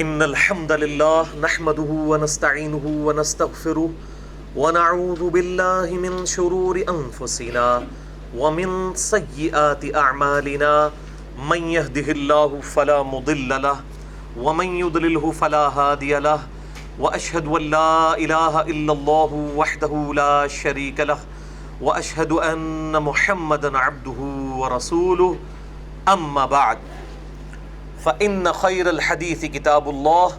إن الحمد لله نحمده ونستعينه ونستغفره ونعوذ بالله من شرور أنفسنا ومن سيئات أعمالنا من يهده الله فلا مضل له ومن يضلله فلا هادي له وأشهد أن لا إله إلا الله وحده لا شريك له وأشهد أن محمدا عبده ورسوله أما بعد فإن خير الحديث كتاب الله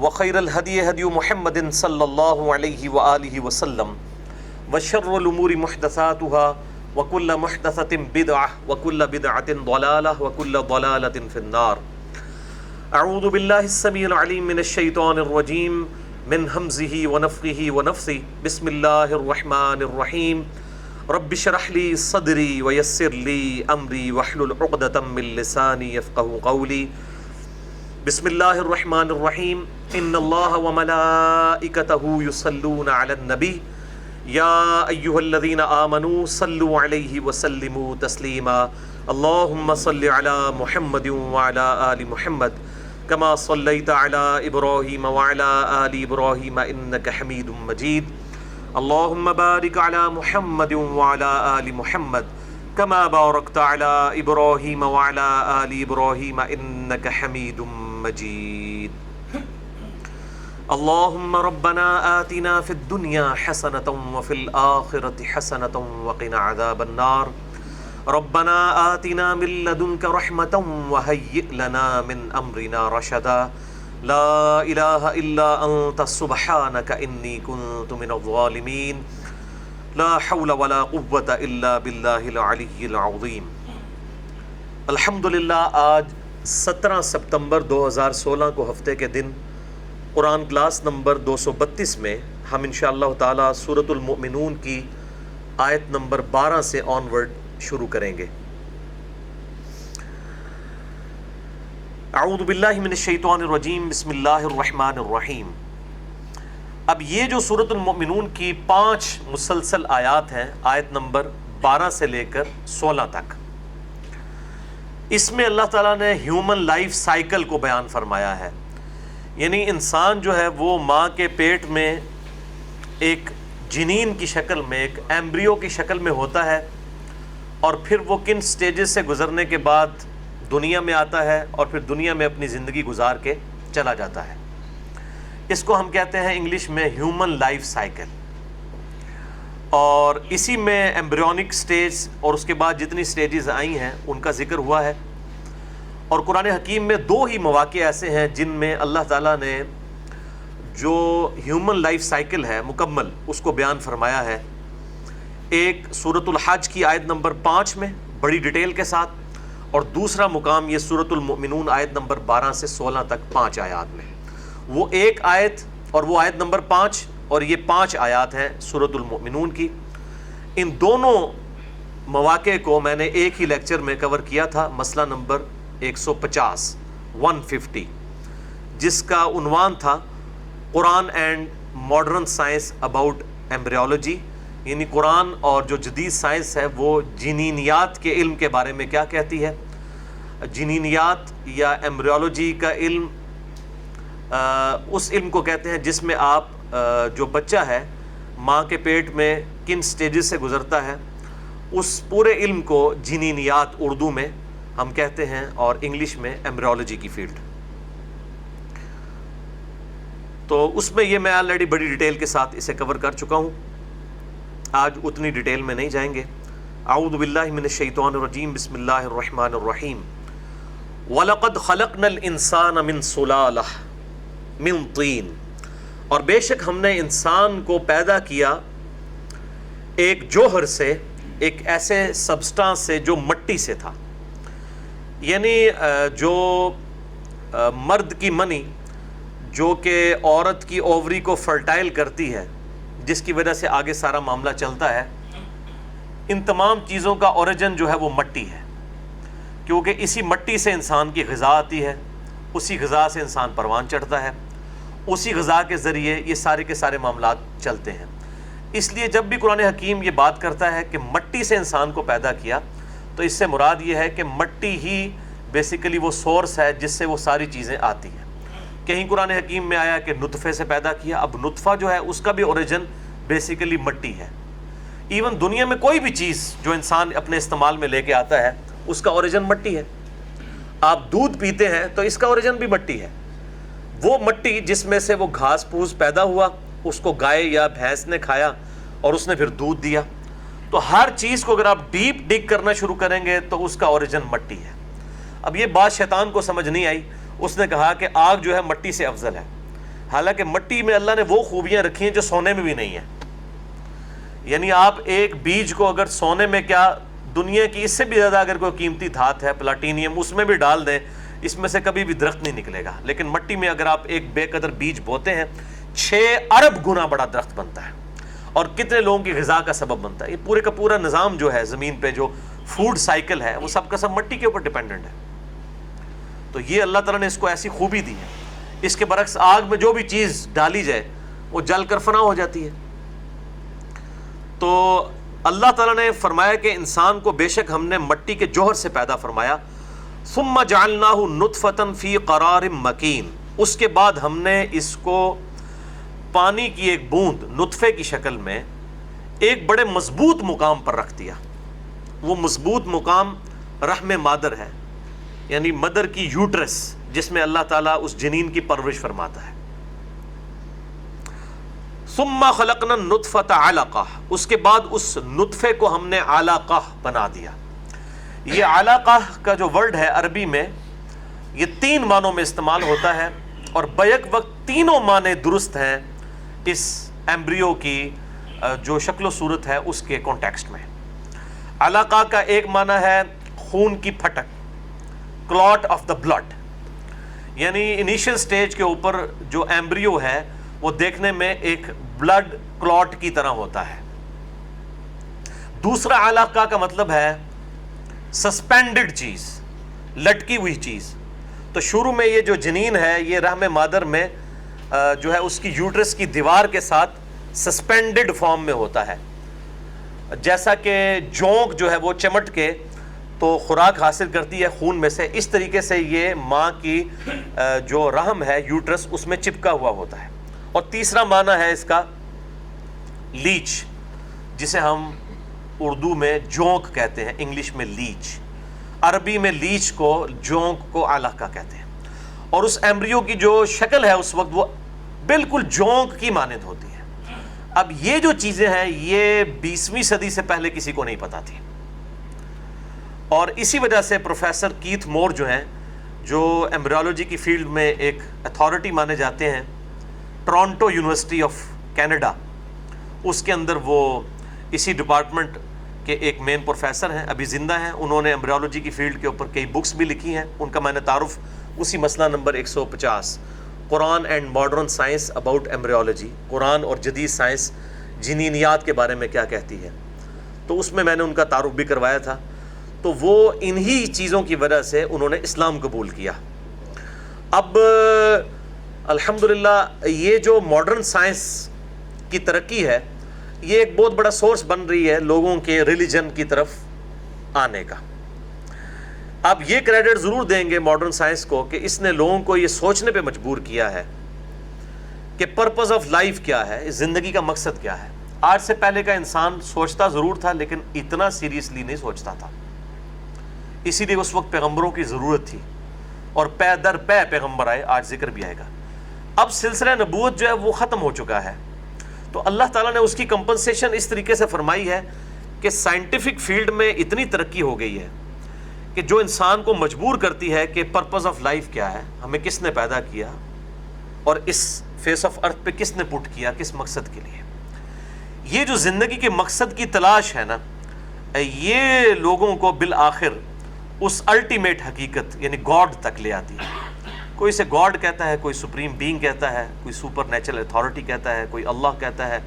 وخير الهدي هدي محمد صلى الله عليه وآله وسلم وشر الأمور محدثاتها وكل محدثة بدعة وكل بدعة ضلالة وكل ضلالة في النار. أعوذ بالله السميع العليم من الشيطان الرجيم من همزه ونفخه ونفثه. بسم الله الرحمن الرحيم. رب اشرح لي صدري ويسر لي أمري واحلل عقدة من لساني يفقهوا قولي. بسم الله الرحمن الرحيم. إن الله وملائكته يصلون على النبي يا أيها الذين آمنوا صلوا عليه وسلموا تسليما. اللهم صل على محمد وعلى آل محمد كما صليت على إبراهيم وعلى آل إبراهيم إنك حميد مجيد. اللهم بارك على محمد وعلى آل محمد كما باركت على إبراهيم وعلى آل إبراهيم إنك حميد مجيد. اللهم ربنا آتنا في الدنيا حسنة وفي الآخرة حسنة وقنا عذاب النار. ربنا آتنا من لدنك رحمة وهيئ لنا من أمرنا رشدا. لا إله إلا أنت سبحانك إني كنت من الظالمين. لا حول ولا قوة إلا بالله العلي العظيم. الحمدللہ آج 17 ستمبر 2016 کو ہفتے کے دن قرآن کلاس نمبر 232 میں ہم انشاءاللہ تعالی سورۃ المؤمنون کی آیت نمبر 12 سے آنورڈ شروع کریں گے. اعوذ باللہ من الشیطان الرجیم. بسم اللہ الرحمن الرحیم. اب یہ جو سورۃ المؤمنون کی 5 مسلسل آیات ہیں، آیت نمبر 12 سے لے کر 16 تک، اس میں اللہ تعالیٰ نے ہیومن لائف سائیکل کو بیان فرمایا ہے. یعنی انسان جو ہے وہ ماں کے پیٹ میں ایک جنین کی شکل میں، ایک ایمبریو کی شکل میں ہوتا ہے، اور پھر وہ کن سٹیجز سے گزرنے کے بعد دنیا میں آتا ہے اور پھر دنیا میں اپنی زندگی گزار کے چلا جاتا ہے. اس کو ہم کہتے ہیں انگلش میں ہیومن لائف سائیکل. اور اسی میں ایمبریونک سٹیج اور اس کے بعد جتنی سٹیجز آئی ہیں ان کا ذکر ہوا ہے. اور قرآن حکیم میں 2 ہی مواقع ایسے ہیں جن میں اللہ تعالیٰ نے جو ہیومن لائف سائیکل ہے مکمل اس کو بیان فرمایا ہے. ایک سورۃ الحج کی آیت نمبر 5 میں بڑی ڈیٹیل کے ساتھ، اور دوسرا مقام یہ سورۃ المؤمنون آیت نمبر 12 سے 16 تک 5 آیات میں. وہ ایک آیت اور وہ آیت نمبر 5 اور یہ 5 آیات ہیں سورۃ المؤمنون کی. ان دونوں مواقع کو میں نے ایک ہی لیکچر میں کور کیا تھا، مسئلہ نمبر 150 جس کا عنوان تھا Quran and modern science about embryology. یعنی قرآن اور جو جدید سائنس ہے وہ جنینیات کے علم کے بارے میں کیا کہتی ہے. جنینیات یا ایمبریولوجی کا علم اس علم کو کہتے ہیں جس میں آپ جو بچہ ہے ماں کے پیٹ میں کن سٹیجز سے گزرتا ہے، اس پورے علم کو جنینیات اردو میں ہم کہتے ہیں اور انگلش میں ایمبریولوجی کی فیلڈ. تو اس میں یہ میں آلریڈی بڑی ڈیٹیل کے ساتھ اسے کور کر چکا ہوں، آج اتنی ڈیٹیل میں نہیں جائیں گے. اعوذ باللہ من الشیطان الرجیم. بسم اللہ الرحمن الرحیم. وَلَقَدْ خَلَقْنَا الْإِنسَانَ مِنْ صُلَالَةٍ مِنْ طِينٍ. اور بے شک ہم نے انسان کو پیدا کیا ایک جوہر سے، ایک ایسے سبسٹانس سے جو مٹی سے تھا. یعنی جو مرد کی منی جو کہ عورت کی اووری کو فرٹائل کرتی ہے، جس کی وجہ سے آگے سارا معاملہ چلتا ہے، ان تمام چیزوں کا اوریجن جو ہے وہ مٹی ہے. کیونکہ اسی مٹی سے انسان کی غذا آتی ہے، اسی غذا سے انسان پروان چڑھتا ہے، اسی غذا کے ذریعے یہ سارے کے سارے معاملات چلتے ہیں. اس لیے جب بھی قرآن حکیم یہ بات کرتا ہے کہ مٹی سے انسان کو پیدا کیا، تو اس سے مراد یہ ہے کہ مٹی ہی بیسیکلی وہ سورس ہے جس سے وہ ساری چیزیں آتی ہیں. کہیں قرآن حکیم میں آیا کہ نطفے سے پیدا کیا. اب نطفہ جو ہے اس کا بھی اوریجن بیسیکلی مٹی ہے. ایون دنیا میں کوئی بھی چیز جو انسان اپنے استعمال میں لے کے آتا ہے اس کا اوریجن مٹی ہے. آپ دودھ پیتے ہیں تو اس کا اوریجن بھی مٹی ہے. وہ مٹی جس میں سے وہ گھاس پھوس پیدا ہوا, اس کو گائے یا بھینس نے کھایا اور اس نے پھر دودھ دیا. تو ہر چیز کو اگر آپ ڈیپ ڈگ کرنا شروع کریں گے تو اس کا اوریجن مٹی ہے. اب یہ بات شیطان کو سمجھ نہیں آئی. اس نے کہا کہ آگ جو ہے مٹی سے افضل ہے, حالانکہ مٹی میں اللہ نے وہ خوبیاں رکھی ہیں جو سونے میں بھی نہیں ہیں. یعنی آپ ایک بیج کو اگر سونے میں کیا, دنیا کی اس سے بھی زیادہ اگر کوئی قیمتی دھات ہے پلاٹینیم, اس میں بھی ڈال دیں, اس میں سے کبھی بھی درخت نہیں نکلے گا. لیکن مٹی میں اگر آپ ایک بے قدر بیج بوتے ہیں 6 ارب گنا بڑا درخت بنتا ہے, اور کتنے لوگوں کی غذا کا سبب بنتا ہے. یہ پورے کا پورا نظام جو ہے زمین پہ, جو فوڈ سائیکل ہے, وہ سب کا سب مٹی کے اوپر ڈیپینڈنٹ ہے. تو یہ اللہ تعالیٰ نے اس کو ایسی خوبی دی ہے. اس کے برعکس آگ میں جو بھی چیز ڈالی جائے وہ جل کر فنا ہو جاتی ہے. تو اللہ تعالیٰ نے فرمایا کہ انسان کو بے شک ہم نے مٹی کے جوہر سے پیدا فرمایا. ثم جعلناہ نطفۃ فی قرار مکین, اس کے بعد ہم نے اس کو پانی کی ایک بوند نطفے کی شکل میں ایک بڑے مضبوط مقام پر رکھ دیا. وہ مضبوط مقام رحم مادر ہے, یعنی مدر کی یوٹرس, جس میں اللہ تعالیٰ اس جنین کی پرورش فرماتا ہے. ثم خلقنا النطفۃ علقہ, اس کے بعد اس نطفے کو ہم نے علقہ بنا دیا. یہ علقہ کا جو ورڈ ہے عربی میں, یہ 3 معنوں میں استعمال ہوتا ہے, اور بیک وقت تینوں معنی درست ہیں اس ایمبریو کی جو شکل و صورت ہے اس کے کانٹیکسٹ میں. علقہ کا ایک معنی ہے خون کی پھٹک, کلاٹ آف دا بلڈ, یعنی انیشل سٹیج کے اوپر جو ایمبریو ہے وہ دیکھنے میں ایک بلڈ کلاٹ کی طرح ہوتا ہے. دوسرا علقہ کا مطلب ہے سسپینڈڈ چیز, لٹکی ہوئی چیز. تو شروع میں یہ جو جنین ہے یہ رحم مادر میں جو ہے اس کی یوٹرس کی دیوار کے ساتھ سسپینڈڈ فارم میں ہوتا ہے, جیسا کہ جونک جو ہے وہ چمٹ کے تو خوراک حاصل کرتی ہے خون میں سے, اس طریقے سے یہ ماں کی جو رحم ہے یوٹرس اس میں چپکا ہوا ہوتا ہے. اور تیسرا معنی ہے اس کا لیچ, جسے ہم اردو میں جونک کہتے ہیں, انگلش میں لیچ, عربی میں لیچ کو جونک کو علقہ کہتے ہیں. اور اس ایمبریو کی جو شکل ہے اس وقت وہ بالکل جونک کی مانند ہوتی ہے. اب یہ جو چیزیں ہیں یہ 20ویں صدی سے پہلے کسی کو نہیں پتا تھی, اور اسی وجہ سے پروفیسر کیتھ مور جو ہیں, جو ایمبریولوجی کی فیلڈ میں ایک اتھارٹی مانے جاتے ہیں, ٹورانٹو یونیورسٹی آف کینیڈا, اس کے اندر وہ اسی ڈپارٹمنٹ کے ایک مین پروفیسر ہیں, ابھی زندہ ہیں. انہوں نے ایمبریولوجی کی فیلڈ کے اوپر کئی بکس بھی لکھی ہیں. ان کا میں نے تعارف اسی مسئلہ number 150 Quran and modern science about embryology, Quran اور جدید سائنس جنینیات کے بارے میں کیا کہتی ہے, تو اس میں نے ان کا تعارف بھی کروایا تھا. تو وہ انہی چیزوں کی وجہ سے انہوں نے اسلام قبول کیا. اب الحمدللہ یہ جو ماڈرن سائنس کی ترقی ہے یہ ایک بہت بڑا سورس بن رہی ہے لوگوں کے ریلیجن کی طرف آنے کا. اب یہ کریڈٹ ضرور دیں گے ماڈرن سائنس کو کہ اس نے لوگوں کو یہ سوچنے پہ مجبور کیا ہے کہ پرپز آف لائف کیا ہے, زندگی کا مقصد کیا ہے. آج سے پہلے کا انسان سوچتا ضرور تھا لیکن اتنا سیریسلی نہیں سوچتا تھا, اسی لیے اس وقت پیغمبروں کی ضرورت تھی, اور پے در پے پیغمبر آئے, آج ذکر بھی آئے گا. اب سلسلہ نبوت جو ہے وہ ختم ہو چکا ہے, تو اللہ تعالیٰ نے اس کی کمپنسیشن اس طریقے سے فرمائی ہے کہ سائنٹیفک فیلڈ میں اتنی ترقی ہو گئی ہے کہ جو انسان کو مجبور کرتی ہے کہ پرپز آف لائف کیا ہے, ہمیں کس نے پیدا کیا اور اس فیس آف ارتھ پہ کس نے پٹ کیا, کس مقصد کے لیے. یہ جو زندگی کے مقصد کی تلاش ہے نا, یہ لوگوں کو بالآخر اس الٹیمیٹ حقیقت یعنی گاڈ تک لے آتی ہے. کوئی اسے گاڈ کہتا ہے, کوئی سپریم بینگ کہتا ہے, کوئی سپر نیچرل اتھارٹی کہتا ہے, کوئی اللہ کہتا ہے,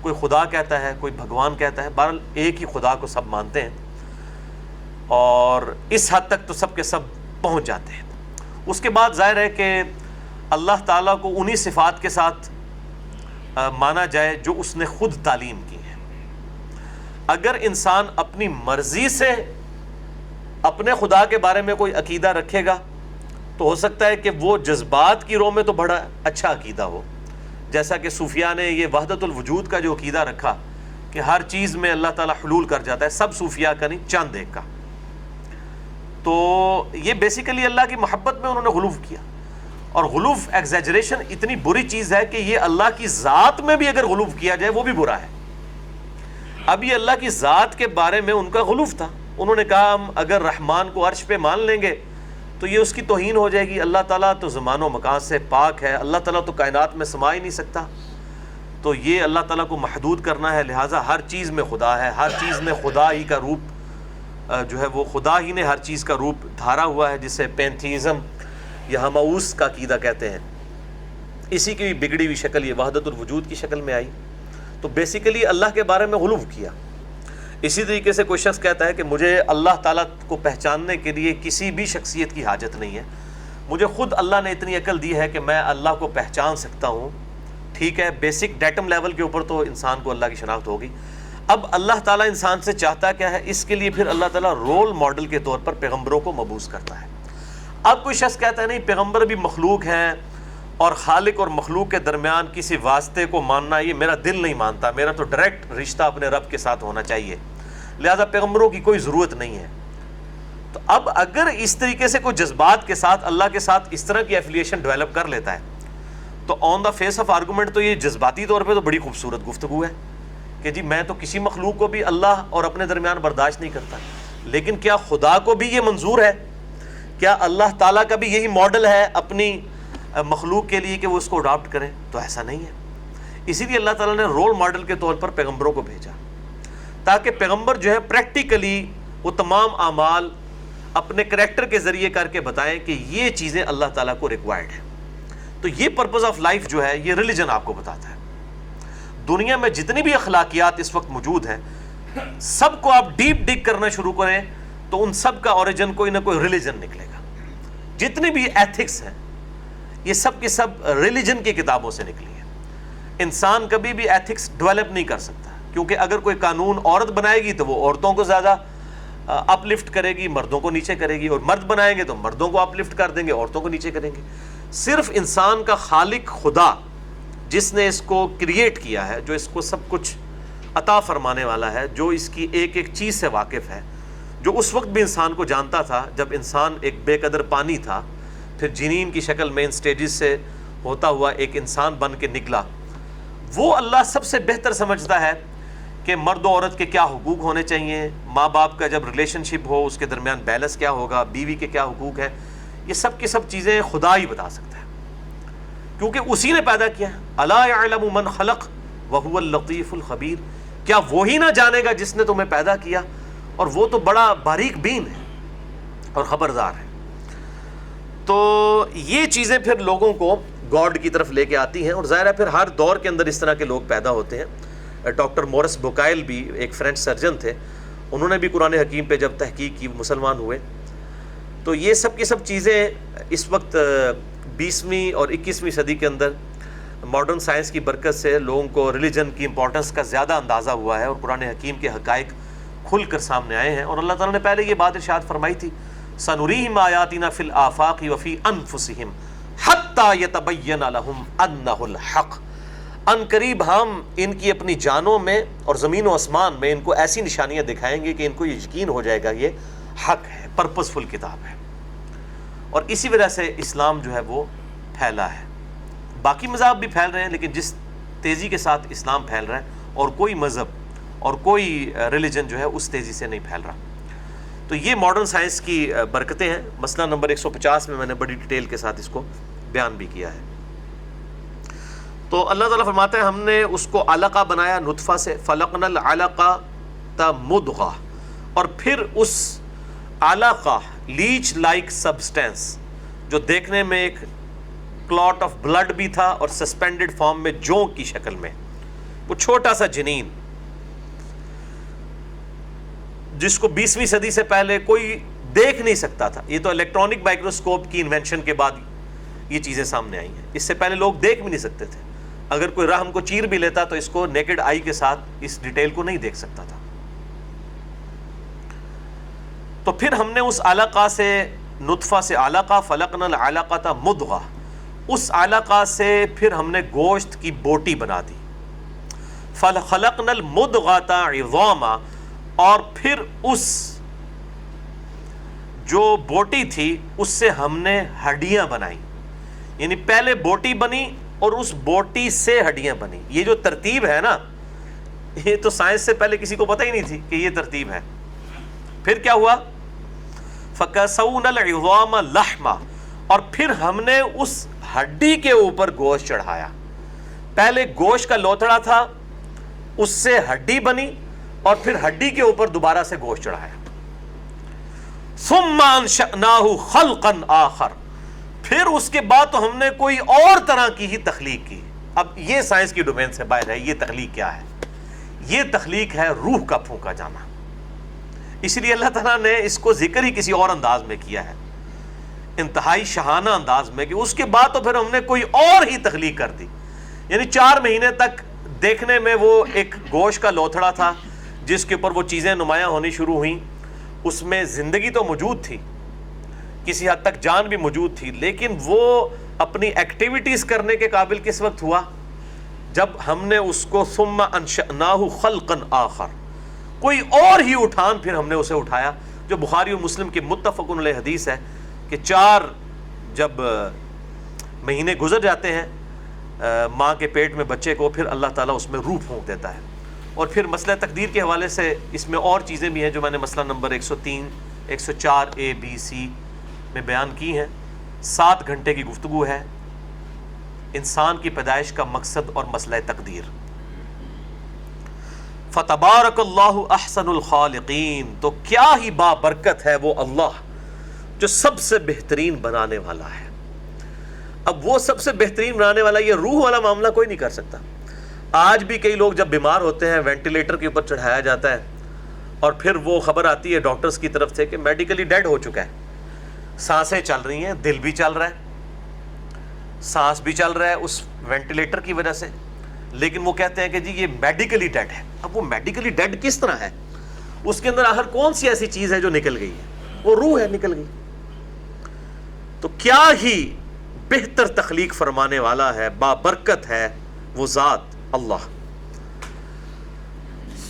کوئی خدا کہتا ہے, کوئی بھگوان کہتا ہے. بہرحال ایک ہی خدا کو سب مانتے ہیں, اور اس حد تک تو سب کے سب پہنچ جاتے ہیں. اس کے بعد ظاہر ہے کہ اللہ تعالیٰ کو انہی صفات کے ساتھ مانا جائے جو اس نے خود تعلیم کی ہے. اگر انسان اپنی مرضی سے اپنے خدا کے بارے میں کوئی عقیدہ رکھے گا تو ہو سکتا ہے کہ وہ جذبات کی رو میں تو بڑا اچھا عقیدہ ہو، جیسا کہ صوفیاء نے یہ وحدت الوجود کا جو عقیدہ رکھا کہ ہر چیز میں اللہ تعالیٰ حلول کر جاتا ہے، سب صوفیاء کا نہیں، چند ایک کا. تو یہ بیسیکلی اللہ کی محبت میں انہوں نے غلو کیا، اور غلو ایگزیجریشن اتنی بری چیز ہے کہ یہ اللہ کی ذات میں بھی اگر غلو کیا جائے وہ بھی برا ہے. اب یہ اللہ کی ذات کے بارے میں ان کا غلو تھا، انہوں نے کہا ہم اگر رحمان کو عرش پہ مان لیں گے تو یہ اس کی توہین ہو جائے گی، اللہ تعالیٰ تو زمان و مکان سے پاک ہے، اللہ تعالیٰ تو کائنات میں سما ہی نہیں سکتا، تو یہ اللہ تعالیٰ کو محدود کرنا ہے، لہٰذا ہر چیز میں خدا ہے، ہر چیز میں خدا ہی کا روپ جو ہے وہ خدا ہی نے ہر چیز کا روپ دھارا ہوا ہے، جسے پینتھیزم یا ہماؤس کا عقیدہ کہتے ہیں. اسی کی بگڑی ہوئی شکل یہ وحدت الوجود کی شکل میں آئی. تو بیسیکلی اللہ کے بارے میں غلو کیا. اسی طریقے سے کوئی شخص کہتا ہے کہ مجھے اللہ تعالیٰ کو پہچاننے کے لیے کسی بھی شخصیت کی حاجت نہیں ہے، مجھے خود اللہ نے اتنی عقل دی ہے کہ میں اللہ کو پہچان سکتا ہوں. ٹھیک ہے، بیسک ڈیٹم لیول کے اوپر تو انسان کو اللہ کی شناخت ہوگی. اب اللہ تعالیٰ انسان سے چاہتا کیا ہے، اس کے لیے پھر اللہ تعالیٰ رول ماڈل کے طور پر پیغمبروں کو مبعوث کرتا ہے. اب کوئی شخص کہتا ہے نہیں، پیغمبر بھی مخلوق ہیں اور خالق اور مخلوق کے درمیان کسی واسطے کو ماننا یہ میرا دل نہیں مانتا، میرا تو ڈائریکٹ رشتہ اپنے رب کے ساتھ ہونا چاہیے، لہذا پیغمبروں کی کوئی ضرورت نہیں ہے. تو اب اگر اس طریقے سے کوئی جذبات کے ساتھ اللہ کے ساتھ اس طرح کی ایفیلیشن ڈیولپ کر لیتا ہے تو آن دا فیس آف آرگومنٹ تو یہ جذباتی طور پہ تو بڑی خوبصورت گفتگو ہے کہ جی میں تو کسی مخلوق کو بھی اللہ اور اپنے درمیان برداشت نہیں کرتا. لیکن کیا خدا کو بھی یہ منظور ہے؟ کیا اللہ تعالیٰ کا بھی یہی ماڈل ہے اپنی مخلوق کے لیے کہ وہ اس کو اڈاپٹ کریں؟ تو ایسا نہیں ہے. اسی لیے اللہ تعالیٰ نے رول ماڈل کے طور پر پیغمبروں کو بھیجا تاکہ پیغمبر جو ہے پریکٹیکلی وہ تمام اعمال اپنے کریکٹر کے ذریعے کر کے بتائیں کہ یہ چیزیں اللہ تعالیٰ کو ریکوائرڈ ہیں. تو یہ پرپز آف لائف جو ہے یہ ریلیجن آپ کو بتاتا ہے. دنیا میں جتنی بھی اخلاقیات اس وقت موجود ہیں سب کو آپ ڈیپ ڈگ کرنا شروع کریں تو ان سب کا اوریجن کوئی نہ کوئی ریلیجن نکلے گا. جتنی بھی ایتھکس ہیں یہ سب کے سب ریلیجن کی کتابوں سے نکلی ہے. انسان کبھی بھی ایتھکس ڈیولپ نہیں کر سکتا کیونکہ اگر کوئی قانون عورت بنائے گی تو وہ عورتوں کو زیادہ اپ لفٹ کرے گی، مردوں کو نیچے کرے گی، اور مرد بنائیں گے تو مردوں کو اپ لفٹ کر دیں گے، عورتوں کو نیچے کریں گے. صرف انسان کا خالق خدا جس نے اس کو کریٹ کیا ہے، جو اس کو سب کچھ عطا فرمانے والا ہے، جو اس کی ایک ایک چیز سے واقف ہے، جو اس وقت بھی انسان کو جانتا تھا جب انسان ایک بے قدر پانی تھا، پھر جنین کی شکل میں ان سٹیجز سے ہوتا ہوا ایک انسان بن کے نکلا. وہ اللہ سب سے بہتر سمجھتا ہے کہ مرد و عورت کے کیا حقوق ہونے چاہیے، ماں باپ کا جب ریلیشن شپ ہو اس کے درمیان بیلنس کیا ہوگا، بیوی کے کیا حقوق ہیں. یہ سب کی سب چیزیں خدا ہی بتا سکتا ہے کیونکہ اسی نے پیدا کیا ہے. الا یعلم من خلق وهو اللطیف الخبیر. کیا وہی نہ جانے گا جس نے تمہیں پیدا کیا اور وہ تو بڑا باریک بین ہے اور خبردار ہے. تو یہ چیزیں پھر لوگوں کو گاڈ کی طرف لے کے آتی ہیں، اور ظاہر ہے پھر ہر دور کے اندر اس طرح کے لوگ پیدا ہوتے ہیں. ڈاکٹر مورس بوکائل بھی ایک فرینچ سرجن تھے، انہوں نے بھی قرآن حکیم پہ جب تحقیق کی مسلمان ہوئے. تو یہ سب کی سب چیزیں اس وقت 20ویں اور 21ویں صدی کے اندر ماڈرن سائنس کی برکت سے لوگوں کو ریلیجن کی امپورٹنس کا زیادہ اندازہ ہوا ہے اور قرآن حکیم کے حقائق کھل کر سامنے آئے ہیں. اور اللہ تعالیٰ نے پہلے یہ بات ارشاد فرمائی تھی، سنریہم آیاتنا فی الآفاق وفی انفسہم حتی یتبین لہم انہ الحق. ان قریب ہم ان کی اپنی جانوں میں اور زمین و آسمان میں ان کو ایسی نشانیاں دکھائیں گے کہ ان کو یہ یقین ہو جائے گا یہ حق ہے، پرپسفل کتاب ہے. اور اسی وجہ سے اسلام جو ہے وہ پھیلا ہے. باقی مذاہب بھی پھیل رہے ہیں لیکن جس تیزی کے ساتھ اسلام پھیل رہا ہے اور کوئی مذہب اور کوئی ریلیجن جو ہے اس تیزی سے نہیں پھیل رہا. تو یہ ماڈرن سائنس کی برکتیں ہیں. مسئلہ نمبر 150 میں نے بڑی ڈیٹیل کے ساتھ اس کو بیان بھی کیا ہے. تو اللہ تعالیٰ فرماتا ہے ہم نے اس کو علقہ بنایا نطفہ سے، فلقنا العلقہ مضغہ، اور پھر اس علقہ لیچ لائک سبسٹینس جو دیکھنے میں ایک کلاٹ آف بلڈ بھی تھا اور سسپینڈڈ فارم میں جونک کی شکل میں، وہ چھوٹا سا جنین جس کو 20ویں صدی سے پہلے کوئی دیکھ نہیں سکتا تھا. یہ تو الیکٹرانک مائکروسکوپ کی انوینشن کے بعد یہ چیزیں سامنے آئی ہیں. اس سے پہلے لوگ دیکھ بھی نہیں سکتے تھے. اگر کوئی رحم کو چیر بھی لیتا تو اس کو نیکڈ آئی کے ساتھ اس ڈیٹیل کو نہیں دیکھ سکتا تھا. تو پھر ہم نے اس علقہ سے نطفہ سے علقہ، فلقنا العلقۃ مضغہ، اس علقہ سے پھر ہم نے گوشت کی بوٹی بنا دی، فخلقنا المضغۃ عظاما، اور پھر اس جو بوٹی تھی اس سے ہم نے ہڈیاں بنائیں، یعنی پہلے بوٹی بنی اور اس بوٹی سے ہڈیاں بنی۔ یہ جو ترتیب ہے نا، یہ تو سائنس سے پہلے کسی کو پتہ ہی نہیں تھی کہ یہ ترتیب ہے۔ پھر کیا ہوا؟ فَكَسَوْنَا الْعِظَامَ لَحْمًا، اور پھر ہم نے اس ہڈی کے اوپر گوشت چڑھایا۔ پہلے گوشت کا لوتھڑا تھا، اس سے ہڈی بنی، اور پھر ہڈی کے اوپر دوبارہ سے گوشت چڑھایا۔ ثُمَّ أَنشَأْنَاهُ خَلْقًا آخر، پھر اس کے بعد تو ہم نے کوئی اور طرح کی ہی تخلیق کی۔ اب یہ سائنس کی ڈومین سے باہر ہے، یہ تخلیق کیا ہے؟ یہ تخلیق ہے روح کا پھونکا جانا۔ اس لیے اللہ تعالیٰ نے اس کو ذکر ہی کسی اور انداز میں کیا ہے، انتہائی شاہانہ انداز میں، کہ اس کے بعد تو پھر ہم نے کوئی اور ہی تخلیق کر دی۔ یعنی 4 مہینے تک دیکھنے میں وہ ایک گوشت کا لوتھڑا تھا جس کے اوپر وہ چیزیں نمایاں ہونی شروع ہوئیں، اس میں زندگی تو موجود تھی، کسی حد تک جان بھی موجود تھی، لیکن وہ اپنی ایکٹیویٹیز کرنے کے قابل کس وقت ہوا؟ جب ہم نے اس کو ثم انشأناہ خلقا آخر، کوئی اور ہی اٹھان پھر ہم نے اسے اٹھایا، جو بخاری و مسلم کی متفق علیہ حدیث ہے کہ 4 جب مہینے گزر جاتے ہیں ماں کے پیٹ میں بچے کو، پھر اللہ تعالیٰ اس میں روح پھونک دیتا ہے۔ اور پھر مسئلہ تقدیر کے حوالے سے اس میں اور چیزیں بھی ہیں جو میں نے مسئلہ نمبر 103 104 A B C میں بیان کی ہیں۔ 7 گھنٹے کی گفتگو ہے انسان کی پیدائش کا مقصد اور مسئلہ تقدیر۔ فتبارک اللہ احسن الخالقین، تو کیا ہی بابرکت ہے وہ اللہ جو سب سے بہترین بنانے والا ہے۔ اب وہ سب سے بہترین بنانے والا، یہ روح والا معاملہ کوئی نہیں کر سکتا۔ آج بھی کئی لوگ جب بیمار ہوتے ہیں وینٹیلیٹر کے اوپر چڑھایا جاتا ہے، اور پھر وہ خبر آتی ہے ڈاکٹرز کی طرف سے کہ میڈیکلی ڈیڈ ہو چکا ہے، سانسیں چل رہی ہیں، دل بھی چل رہا ہے، سانس بھی چل رہا ہے اس وینٹیلیٹر کی وجہ سے، لیکن وہ کہتے ہیں کہ جی یہ میڈیکلی ڈیڈ ہے۔ اب وہ میڈیکلی ڈیڈ کس طرح ہے؟ اس کے اندر آخر کون سی ایسی چیز ہے جو نکل گئی ہے؟ وہ روح ہے، نکل گئی۔ تو کیا ہی بہتر تخلیق فرمانے والا ہے، بابرکت ہے وہ ذات اللہ۔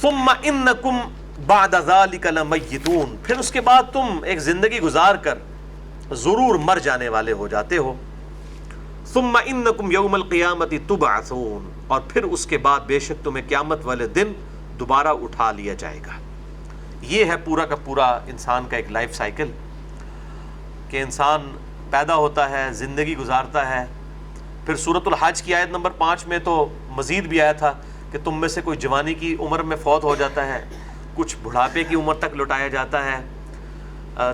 ثم انکم بعد ذلک لمیتون، پھر اس کے بعد تم ایک زندگی گزار کر ضرور مر جانے والے ہو جاتے ہو۔ ثم انکم یوم القیامت تبعثون، اور پھر اس کے بعد بے شک تمہیں قیامت والے دن دوبارہ اٹھا لیا جائے گا۔ یہ ہے پورا کا پورا انسان کا ایک لائف سائیکل، کہ انسان پیدا ہوتا ہے، زندگی گزارتا ہے۔ پھر سورۃ الحج کی آیت نمبر 5 میں تو مزید بھی آیا تھا کہ تم میں سے کوئی جوانی کی عمر میں فوت ہو جاتا ہے، کچھ بڑھاپے کی عمر تک لوٹایا جاتا ہے،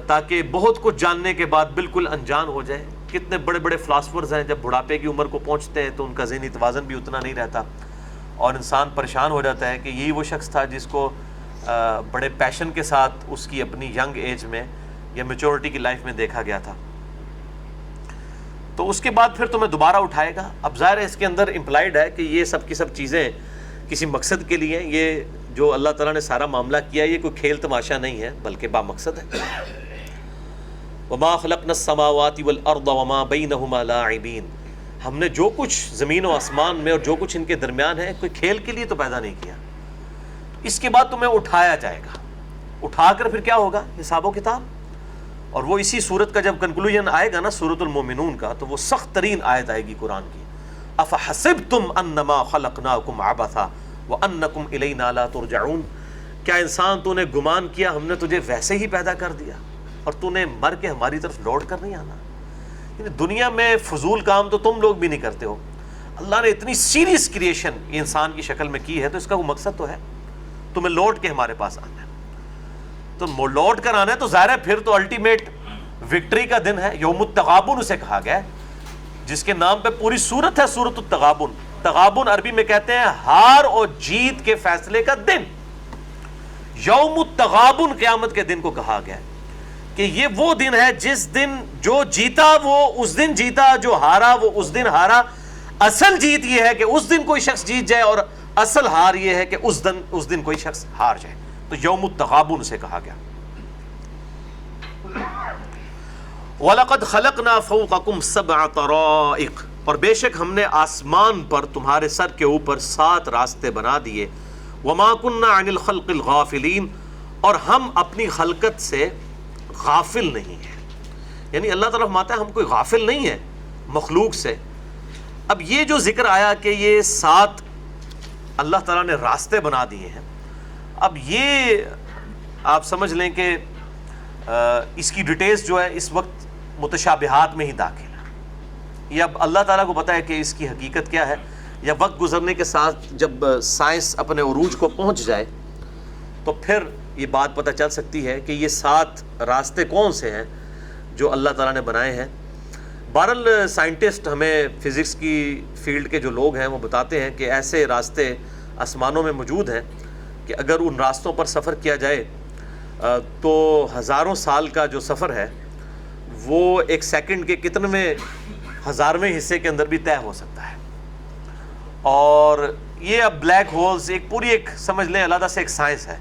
تاکہ بہت کچھ جاننے کے بعد بالکل انجان ہو جائے۔ کتنے بڑے بڑے فلاسفرز ہیں، جب بڑھاپے کی عمر کو پہنچتے ہیں تو ان کا ذہنی توازن بھی اتنا نہیں رہتا، اور انسان پریشان ہو جاتا ہے کہ یہی وہ شخص تھا جس کو بڑے پیشن کے ساتھ اس کی اپنی ینگ ایج میں یا میچورٹی کی لائف میں دیکھا گیا تھا۔ تو اس کے بعد پھر تمہیں دوبارہ اٹھائے گا۔ اب ظاہر ہے اس کے اندر امپلائڈ ہے کہ یہ سب کی سب چیزیں کسی مقصد کے لیے، یہ جو اللہ تعالیٰ نے سارا معاملہ کیا یہ کوئی کھیل تماشا نہیں ہے، بلکہ با مقصد ہے۔ وما خلقنا السماوات والارض وما بینہما لاعبین، ہم نے جو کچھ زمین و آسمان میں اور جو کچھ ان کے درمیان ہے کوئی کھیل کے لیے تو پیدا نہیں کیا۔ اس کے بعد تمہیں اٹھایا جائے گا، اٹھا کر پھر کیا ہوگا؟ حساب و کتاب۔ اور وہ اسی صورت کا جب کنکلوژن آئے گا نا سورۃ المومنون کا، تو وہ سخت ترین آیت آئے گی قرآن کی، افحسبتم انما خلقناکم عبثا وانکم الینا لا ترجعون، کیا انسان تو نے گمان کیا ہم نے تجھے ویسے ہی پیدا کر دیا اور تو نے مر کے ہماری طرف لوٹ کر نہیں آنا؟ یعنی دنیا میں فضول کام تو تم لوگ بھی نہیں کرتے ہو، اللہ نے اتنی سیریس کریشن یہ انسان کی شکل میں کی ہے، تو اس کا وہ مقصد تو ہے تمہیں لوٹ کے ہمارے پاس آنا ہے۔ تو لوٹ کر آنا ہے تو ظاہر ہے پھر تو الٹیمیٹ وکٹری کا دن ہے، یوم التغابن اسے کہا گیا ہے، جس کے نام پہ پوری سورت ہے، سورۃ التغابن۔ تغابن عربی میں کہتے ہیں ہار اور جیت کے فیصلے کا دن۔ یوم التغابن قیامت کے دن کو کہا گیا ہے کہ یہ وہ دن ہے جس دن جو جیتا وہ اس دن جیتا، جو ہارا وہ اس دن ہارا۔ اصل جیت یہ ہے کہ اس دن کوئی شخص جیت جائے، اور اصل ہار یہ ہے کہ اس دن کوئی شخص ہار جائے۔ تو یوم التغابن سے کہا گیا۔ وَلَقَدْ خَلَقْنَا فَوْقَكُمْ سَبْعَ طَرَائِقَ، اور بے شک ہم نے آسمان پر تمہارے سر کے اوپر 7 راستے بنا دیے. وَمَا كُنَّا عَنِ الْخَلْقِ الْغَافِلِينَ، اور ہم اپنی خلقت سے غافل نہیں ہیں. یعنی اللہ تعالیٰ فرماتا ہے ہم کوئی غافل نہیں ہے مخلوق سے. اب یہ جو ذکر آیا کہ یہ 7 اللہ تعالیٰ نے راستے بنا دیے ہیں، اب یہ آپ سمجھ لیں کہ اس کی ڈیٹیلز جو ہے اس وقت متشابہات میں ہی داخل ہے. یہ اب اللہ تعالیٰ کو پتہ ہے کہ اس کی حقیقت کیا ہے، یا وقت گزرنے کے ساتھ جب سائنس اپنے عروج کو پہنچ جائے تو پھر یہ بات پتہ چل سکتی ہے کہ یہ 7 راستے کون سے ہیں جو اللہ تعالیٰ نے بنائے ہیں. بہرحال سائنٹسٹ ہمیں فزکس کی فیلڈ کے جو لوگ ہیں وہ بتاتے ہیں کہ ایسے راستے آسمانوں میں موجود ہیں کہ اگر ان راستوں پر سفر کیا جائے تو ہزاروں سال کا جو سفر ہے وہ ایک سیکنڈ کے کتنویں ہزارویں حصے کے اندر بھی طے ہو سکتا ہے. اور یہ اب بلیک ہولز ایک پوری ایک سمجھ لیں علیحدہ سے ایک سائنس ہے.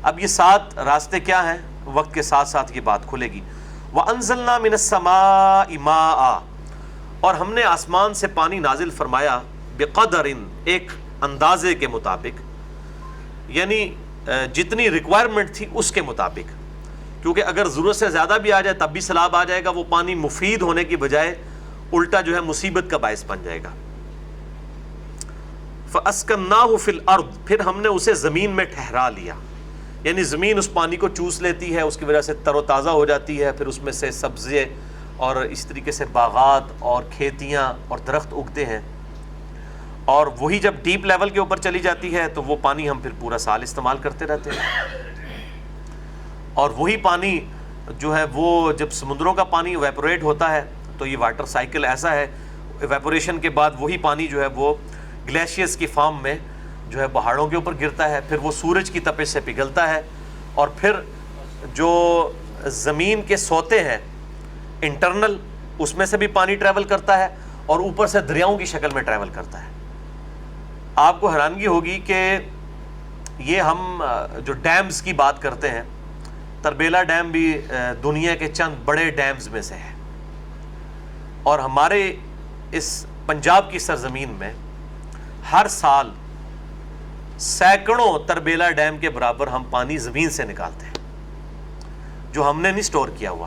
اب یہ 7 راستے کیا ہیں، وقت کے ساتھ ساتھ یہ بات کھلے گی. وَأَنزَلْنَا مِنَ السَّمَاءِ مَاءً، اور ہم نے آسمان سے پانی نازل فرمایا بِقَدَرٍ، ایک اندازے کے مطابق، یعنی جتنی ریکوائرمنٹ تھی اس کے مطابق. کیونکہ اگر ضرورت سے زیادہ بھی آ جائے تب بھی سیلاب آ جائے گا، وہ پانی مفید ہونے کی بجائے الٹا جو ہے مصیبت کا باعث بن جائے گا. فَأَسْكَنَّاهُ فِي الْأَرْضِ، پھر ہم نے اسے زمین میں ٹھہرا لیا. یعنی زمین اس پانی کو چوس لیتی ہے، اس کی وجہ سے تر و تازہ ہو جاتی ہے، پھر اس میں سے سبزے اور اس طریقے سے باغات اور کھیتیاں اور درخت اگتے ہیں. اور وہی جب ڈیپ لیول کے اوپر چلی جاتی ہے تو وہ پانی ہم پھر پورا سال استعمال کرتے رہتے ہیں. اور وہی پانی جو ہے وہ جب سمندروں کا پانی ایویپوریٹ ہوتا ہے تو یہ واٹر سائیکل ایسا ہے، ایویپوریشن کے بعد وہی پانی جو ہے وہ گلیشیئرز کی فارم میں جو ہے پہاڑوں کے اوپر گرتا ہے، پھر وہ سورج کی تپش سے پگھلتا ہے، اور پھر جو زمین کے سوتے ہیں انٹرنل اس میں سے بھی پانی ٹریول کرتا ہے، اور اوپر سے دریاؤں کی شکل میں ٹریول کرتا ہے. آپ کو حیرانگی ہوگی کہ یہ ہم جو ڈیمز کی بات کرتے ہیں، تربیلا ڈیم بھی دنیا کے چند بڑے ڈیمز میں سے ہے، اور ہمارے اس پنجاب کی سرزمین میں ہر سال سینکڑوں تربیلا ڈیم کے برابر ہم پانی زمین سے نکالتے ہیں جو ہم نے نہیں سٹور کیا ہوا.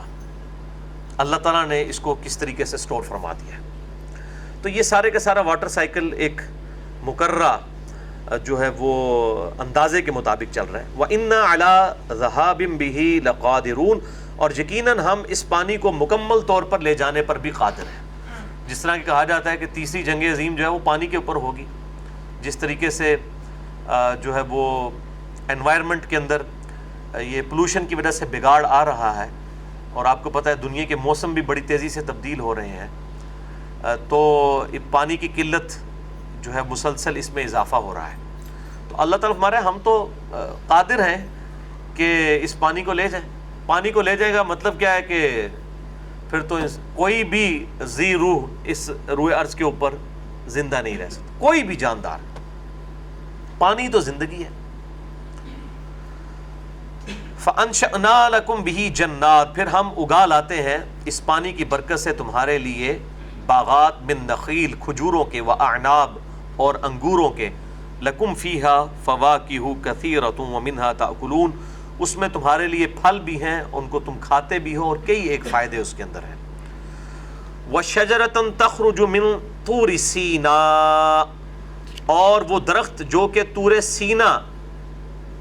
اللہ تعالیٰ نے اس کو کس طریقے سے سٹور فرما دیا ہے. تو یہ سارے کا سارا واٹر سائیکل ایک مقررہ جو ہے وہ اندازے کے مطابق چل رہا ہے. وَإِنَّا عَلَىٰ ذَهَابٍ بِهِ لَقَادِرُونَ، اور یقیناً ہم اس پانی کو مکمل طور پر لے جانے پر بھی قادر ہیں. جس طرح کہ کہا جاتا ہے کہ تیسری جنگ عظیم جو ہے وہ پانی کے اوپر ہوگی. جس طریقے سے جو ہے وہ انوائرمنٹ کے اندر یہ پولوشن کی وجہ سے بگاڑ آ رہا ہے، اور آپ کو پتہ ہے دنیا کے موسم بھی بڑی تیزی سے تبدیل ہو رہے ہیں، تو پانی کی قلت جو ہے مسلسل اس میں اضافہ ہو رہا ہے. تو اللہ تعالیٰ ہمارے ہم تو قادر ہیں کہ اس پانی کو لے جائیں. پانی کو لے جائے گا مطلب کیا ہے کہ پھر تو کوئی بھی ذی روح اس روئے ارض کے اوپر زندہ نہیں رہ سکتا، کوئی بھی جاندار. پانی تو زندگی ہے. فَأَنشَأْنَا لَكُمْ بِهِ جَنَّاتٍ، پھر ہم اگا لاتے ہیں اس پانی کی برکت سے تمہارے لیے باغات، من نخیل، کھجوروں کے، وَأَعْنَابٍ، اور انگوروں کے، لَكُمْ فِيهَا فَوَاكِهُ كَثِيرَةٌ وَمِنْهَا تَأْكُلُونَ، اس میں تمہارے لیے پھل بھی ہیں، ان کو تم کھاتے بھی ہو، اور کئی ایک فائدے اس کے اندر ہیں. وَشَجَرَةً تَخْرُجُ مِن طُورِ سِینَاءَ، اور وہ درخت جو کہ طور سینا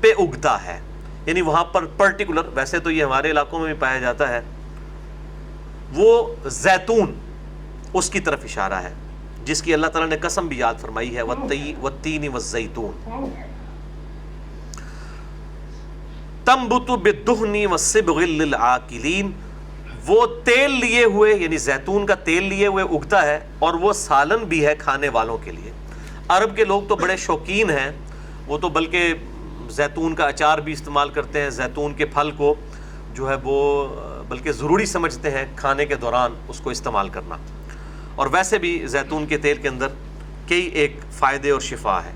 پہ اگتا ہے، یعنی وہاں پر پرٹیکولر، ویسے تو یہ ہمارے علاقوں میں بھی پایا جاتا ہے، وہ زیتون، اس کی طرف اشارہ ہے جس کی اللہ تعالیٰ نے قسم بھی یاد فرمائی ہے، وَالتِّینِ وَالزَّیتُونِ تَنبُتُ بِالدُّہْنِ وَالصِّبْغِ لِلْعَاقِلِینَ، وہ تیل لیے ہوئے، یعنی زیتون کا تیل لیے ہوئے اگتا ہے، اور وہ سالن بھی ہے کھانے والوں کے لیے. عرب کے لوگ تو بڑے شوقین ہیں، وہ تو بلکہ زیتون کا اچار بھی استعمال کرتے ہیں، زیتون کے پھل کو جو ہے وہ بلکہ ضروری سمجھتے ہیں کھانے کے دوران اس کو استعمال کرنا. اور ویسے بھی زیتون کے تیل کے اندر کئی ایک فائدے اور شفا ہے.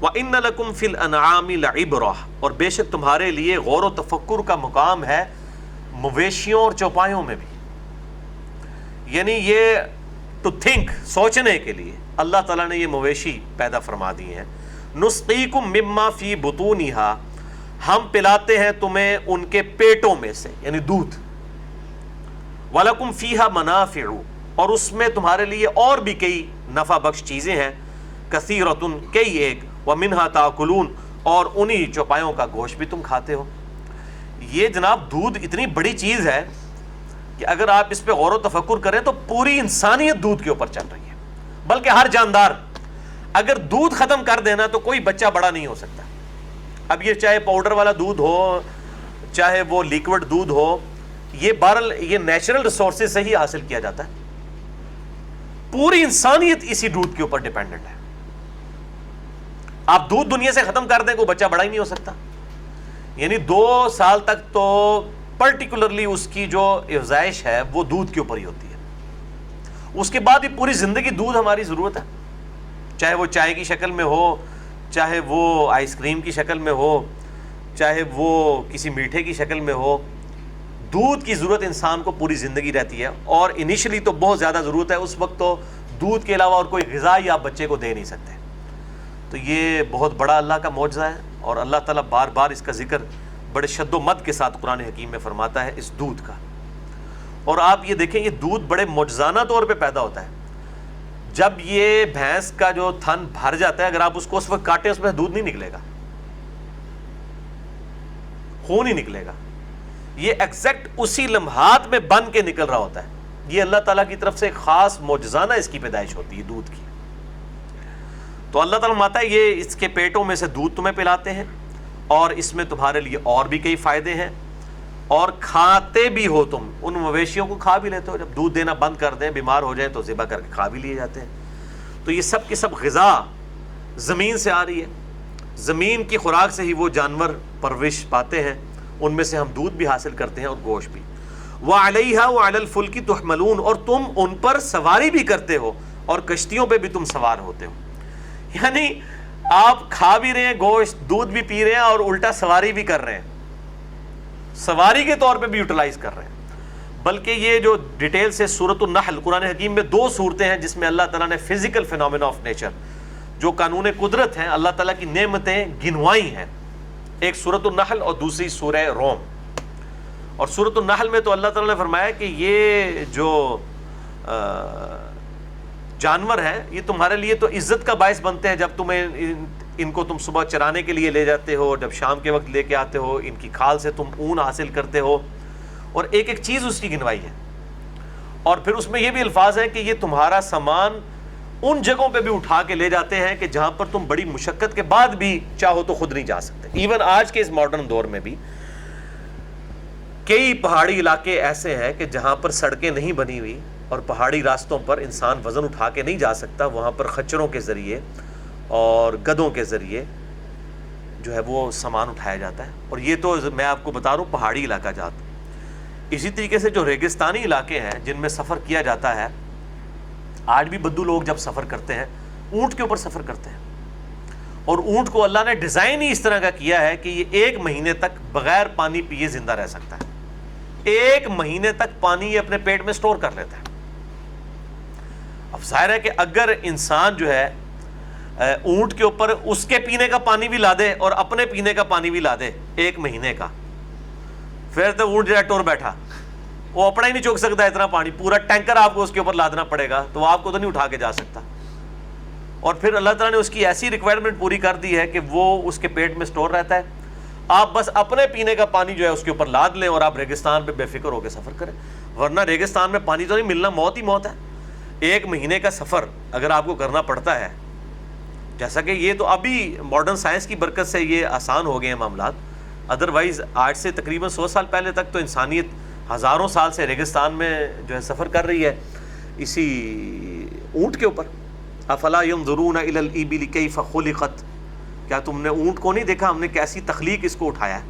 وَإِنَّ لَكُمْ فِي الْأَنْعَامِ لَعِبْرَةً، اور بے شک تمہارے لیے غور و تفکر کا مقام ہے مویشیوں اور چوپایوں میں بھی. یعنی یہ ٹو تھنک، سوچنے کے لیے اللہ تعالیٰ نے یہ مویشی پیدا فرما دیے ہیں. نسقیکم مما فی بطونہا، ہم پلاتے ہیں تمہیں ان کے پیٹوں میں سے، یعنی دودھ. وَلَكُمْ فِيهَا مَنَافِعُ، اور اس میں تمہارے لیے اور بھی کئی نفع بخش چیزیں ہیں. کثیرۃ، کئی ایک. وَمِنْهَا تَأْكُلُونَ، اور انہی چوپایوں کا گوشت بھی تم کھاتے ہو. یہ جناب دودھ اتنی بڑی چیز ہے کہ اگر آپ اس پہ غور و تفکر کریں تو پوری انسانیت دودھ کے اوپر چل رہی ہے، بلکہ ہر جاندار. اگر دودھ ختم کر دینا تو کوئی بچہ بڑا نہیں ہو سکتا. اب یہ چاہے پاؤڈر والا دودھ ہو، چاہے وہ لیکوڈ دودھ ہو، یہ بہرحال یہ نیچرل ریسورسز سے ہی حاصل کیا جاتا ہے. پوری انسانیت اسی دودھ کے اوپر ڈیپینڈنٹ ہے. آپ دودھ دنیا سے ختم کر دیں کوئی بچہ بڑا ہی نہیں ہو سکتا. یعنی 2 سال تک تو پرٹیکولرلی اس کی جو افزائش ہے وہ دودھ کے اوپر ہی ہوتی ہے. اس کے بعد بھی پوری زندگی دودھ ہماری ضرورت ہے، چاہے وہ چائے کی شکل میں ہو، چاہے وہ آئس کریم کی شکل میں ہو، چاہے وہ کسی میٹھے کی شکل میں ہو. دودھ کی ضرورت انسان کو پوری زندگی رہتی ہے، اور انیشلی تو بہت زیادہ ضرورت ہے. اس وقت تو دودھ کے علاوہ اور کوئی غذا ہی آپ بچے کو دے نہیں سکتے. تو یہ بہت بڑا اللہ کا معجزہ ہے، اور اللہ تعالیٰ بار بار اس کا ذکر بڑے شد و مد کے ساتھ قرآن حکیم میں فرماتا ہے اس دودھ کا. اور آپ یہ دیکھیں یہ دودھ بڑے معجزانہ طور پہ پیدا ہوتا ہے. جب یہ بھینس کا جو تھن بھر جاتا ہے، اگر آپ اس کو اس وقت کاٹیں اس میں دودھ نہیں نکلے گا، خون ہی نکلے گا. یہ ایگزیکٹ اسی لمحات میں بن کے نکل رہا ہوتا ہے. یہ اللہ تعالیٰ کی طرف سے ایک خاص معجزانہ اس کی پیدائش ہوتی ہے دودھ کی. تو اللہ تعالیٰ فرماتا ہے یہ اس کے پیٹوں میں سے دودھ تمہیں پلاتے ہیں، اور اس میں تمہارے لیے اور بھی کئی فائدے ہیں، اور کھاتے بھی ہو تم. ان مویشیوں کو کھا بھی لیتے ہو. جب دودھ دینا بند کر دیں، بیمار ہو جائیں تو ذبح کر کے کھا بھی لیے جاتے ہیں. تو یہ سب کی سب غذا زمین سے آ رہی ہے. زمین کی خوراک سے ہی وہ جانور پرورش پاتے ہیں، ان میں سے ہم دودھ بھی حاصل کرتے ہیں اور گوشت بھی. وَعَلَيْهَا وَعَلَى الْفُلْكِ تُحْمَلُونَ، اور تم ان پر سواری بھی کرتے ہو، اور کشتیوں پہ بھی تم سوار ہوتے ہو. یعنی آپ کھا بھی رہے ہیں گوشت، دودھ بھی پی رہے ہیں، اور الٹا سواری بھی کر رہے ہیں، سواری کے طور پہ بھی یوٹیلائز کر رہے ہیں. بلکہ یہ جو ڈیٹیل سے سورۃ النحل قرآن حکیم میں 2 صورتیں ہیں جس میں اللہ تعالیٰ نے فزیکل فینومینا آف نیچر، جو قانون قدرت ہیں، اللہ تعالیٰ کی نعمتیں گنوائی ہیں. ایک سورۃ النحل اور دوسری سورہ روم. اور سورۃ النحل میں تو اللہ تعالیٰ نے فرمایا کہ یہ جو جانور ہیں یہ تمہارے لیے تو عزت کا باعث بنتے ہیں. جب تمہیں ان کو تم صبح چرانے کے لیے لے جاتے ہو، جب شام کے وقت لے کے آتے ہو، ان کی کھال سے تم اون حاصل کرتے ہو، اور ایک ایک چیز اس کی گنوائی ہے. اور پھر اس میں یہ بھی الفاظ ہیں کہ یہ تمہارا سامان ان جگہوں پہ بھی اٹھا کے لے جاتے ہیں کہ جہاں پر تم بڑی مشقت کے بعد بھی چاہو تو خود نہیں جا سکتے. ایون آج کے اس ماڈرن دور میں بھی کئی پہاڑی علاقے ایسے ہیں کہ جہاں پر سڑکیں نہیں بنی ہوئی اور پہاڑی راستوں پر انسان وزن اٹھا کے نہیں جا سکتا، وہاں پر خچروں کے ذریعے اور گدھوں کے ذریعے جو ہے وہ سامان اٹھایا جاتا ہے. اور یہ تو میں آپ کو بتا رہا ہوں پہاڑی علاقہ جات. اسی طریقے سے جو ریگستانی علاقے ہیں جن میں سفر کیا جاتا ہے، آج بھی بدو لوگ جب سفر کرتے ہیں اونٹ کے اوپر سفر کرتے ہیں. اور اونٹ کو اللہ نے ڈیزائن ہی اس طرح کا کیا ہے کہ یہ 1 مہینے تک بغیر پانی پیے زندہ رہ سکتا ہے. 1 مہینے تک پانی یہ اپنے پیٹ میں سٹور کر لیتا ہے. اب ظاہر ہے کہ اگر انسان جو ہے اونٹ کے اوپر اس کے پینے کا پانی بھی لا دے اور اپنے پینے کا پانی بھی لا دے 1 مہینے کا، پھر تو اونٹ جو ہے ٹور بیٹھا، وہ اپنا ہی نہیں چوک سکتا اتنا پانی. پورا ٹینکر آپ کو اس کے اوپر لادنا پڑے گا، تو آپ کو تو نہیں اٹھا کے جا سکتا. اور پھر اللہ تعالیٰ نے اس کی ایسی ریکوائرمنٹ پوری کر دی ہے کہ وہ اس کے پیٹ میں سٹور رہتا ہے. آپ بس اپنے پینے کا پانی جو ہے اس کے اوپر لاد لیں اور آپ ریگستان پہ بے فکر ہو کے سفر کریں. ورنہ ریگستان میں پانی تو نہیں ملنا، موت ہی موت ہے. 1 مہینے کا سفر اگر آپ کو کرنا پڑتا ہے، جیسا کہ یہ تو ابھی ماڈرن سائنس کی برکت سے یہ آسان ہو گئے ہیں معاملات، ادروائز آج سے تقریباً 100 سال پہلے تک تو انسانیت ہزاروں سال سے ریگستان میں جو ہے سفر کر رہی ہے اسی اونٹ کے اوپر. افلا ينظرون الى الابل كيف خلقت، کیا تم نے اونٹ کو نہیں دیکھا ہم نے کیسی تخلیق اس کو اٹھایا ہے.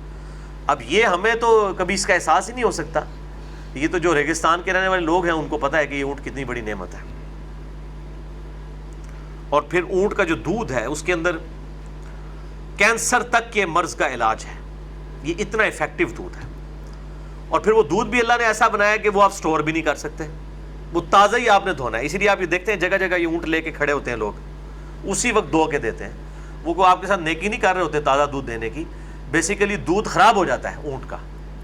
اب یہ ہمیں تو کبھی اس کا احساس ہی نہیں ہو سکتا. یہ تو جو ریگستان کے رہنے والے لوگ ہیں ان کو پتہ ہے کہ یہ اونٹ کتنی بڑی نعمت ہے. اور پھر اونٹ کا جو دودھ ہے اس کے اندر کینسر تک کے مرض کا علاج ہے. یہ اتنا افیکٹو دودھ ہے. اور پھر وہ دودھ بھی اللہ نے ایسا بنایا کہ وہ آپ سٹور بھی نہیں کر سکتے. وہ تازہ ہی آپ نے دھونا ہے. اسی لیے آپ یہ دیکھتے ہیں جگہ جگہ یہ اونٹ لے کے کھڑے ہوتے ہیں لوگ, اسی وقت دھو کے دیتے ہیں. وہ کوئی آپ کے ساتھ نیکی نہیں کر رہے ہوتے تازہ دودھ دینے کی, بیسیکلی دودھ خراب ہو جاتا ہے اونٹ کا,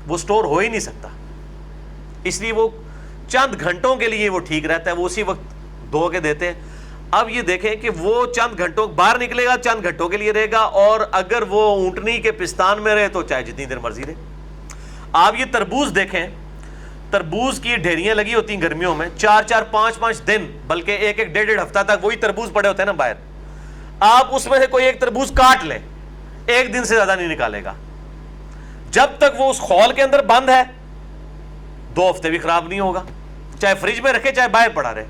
وہ سٹور ہو ہی نہیں سکتا, اس لیے وہ چند گھنٹوں کے لیے وہ ٹھیک رہتا ہے, وہ اسی وقت دھو کے دیتے ہیں. اب یہ دیکھیں کہ وہ چند گھنٹوں باہر نکلے گا, چند گھنٹوں کے لیے رہے گا, اور اگر وہ اونٹنی کے پستان میں رہے تو چاہے جتنی دیر مرضی رہے. آپ یہ تربوز دیکھیں, تربوز کی ڈھیریاں لگی ہوتی ہیں گرمیوں میں, 4-4 5-5 دن بلکہ 1-1 ہفتہ تک وہی تربوز پڑے ہوتے ہیں نا باہر. آپ اس میں سے کوئی ایک تربوز کاٹ لیں, 1 دن سے زیادہ نہیں نکالے گا. جب تک وہ اس خول کے اندر بند ہے 2 ہفتے بھی خراب نہیں ہوگا, چاہے فریج میں رکھے چاہے باہر پڑا رہے.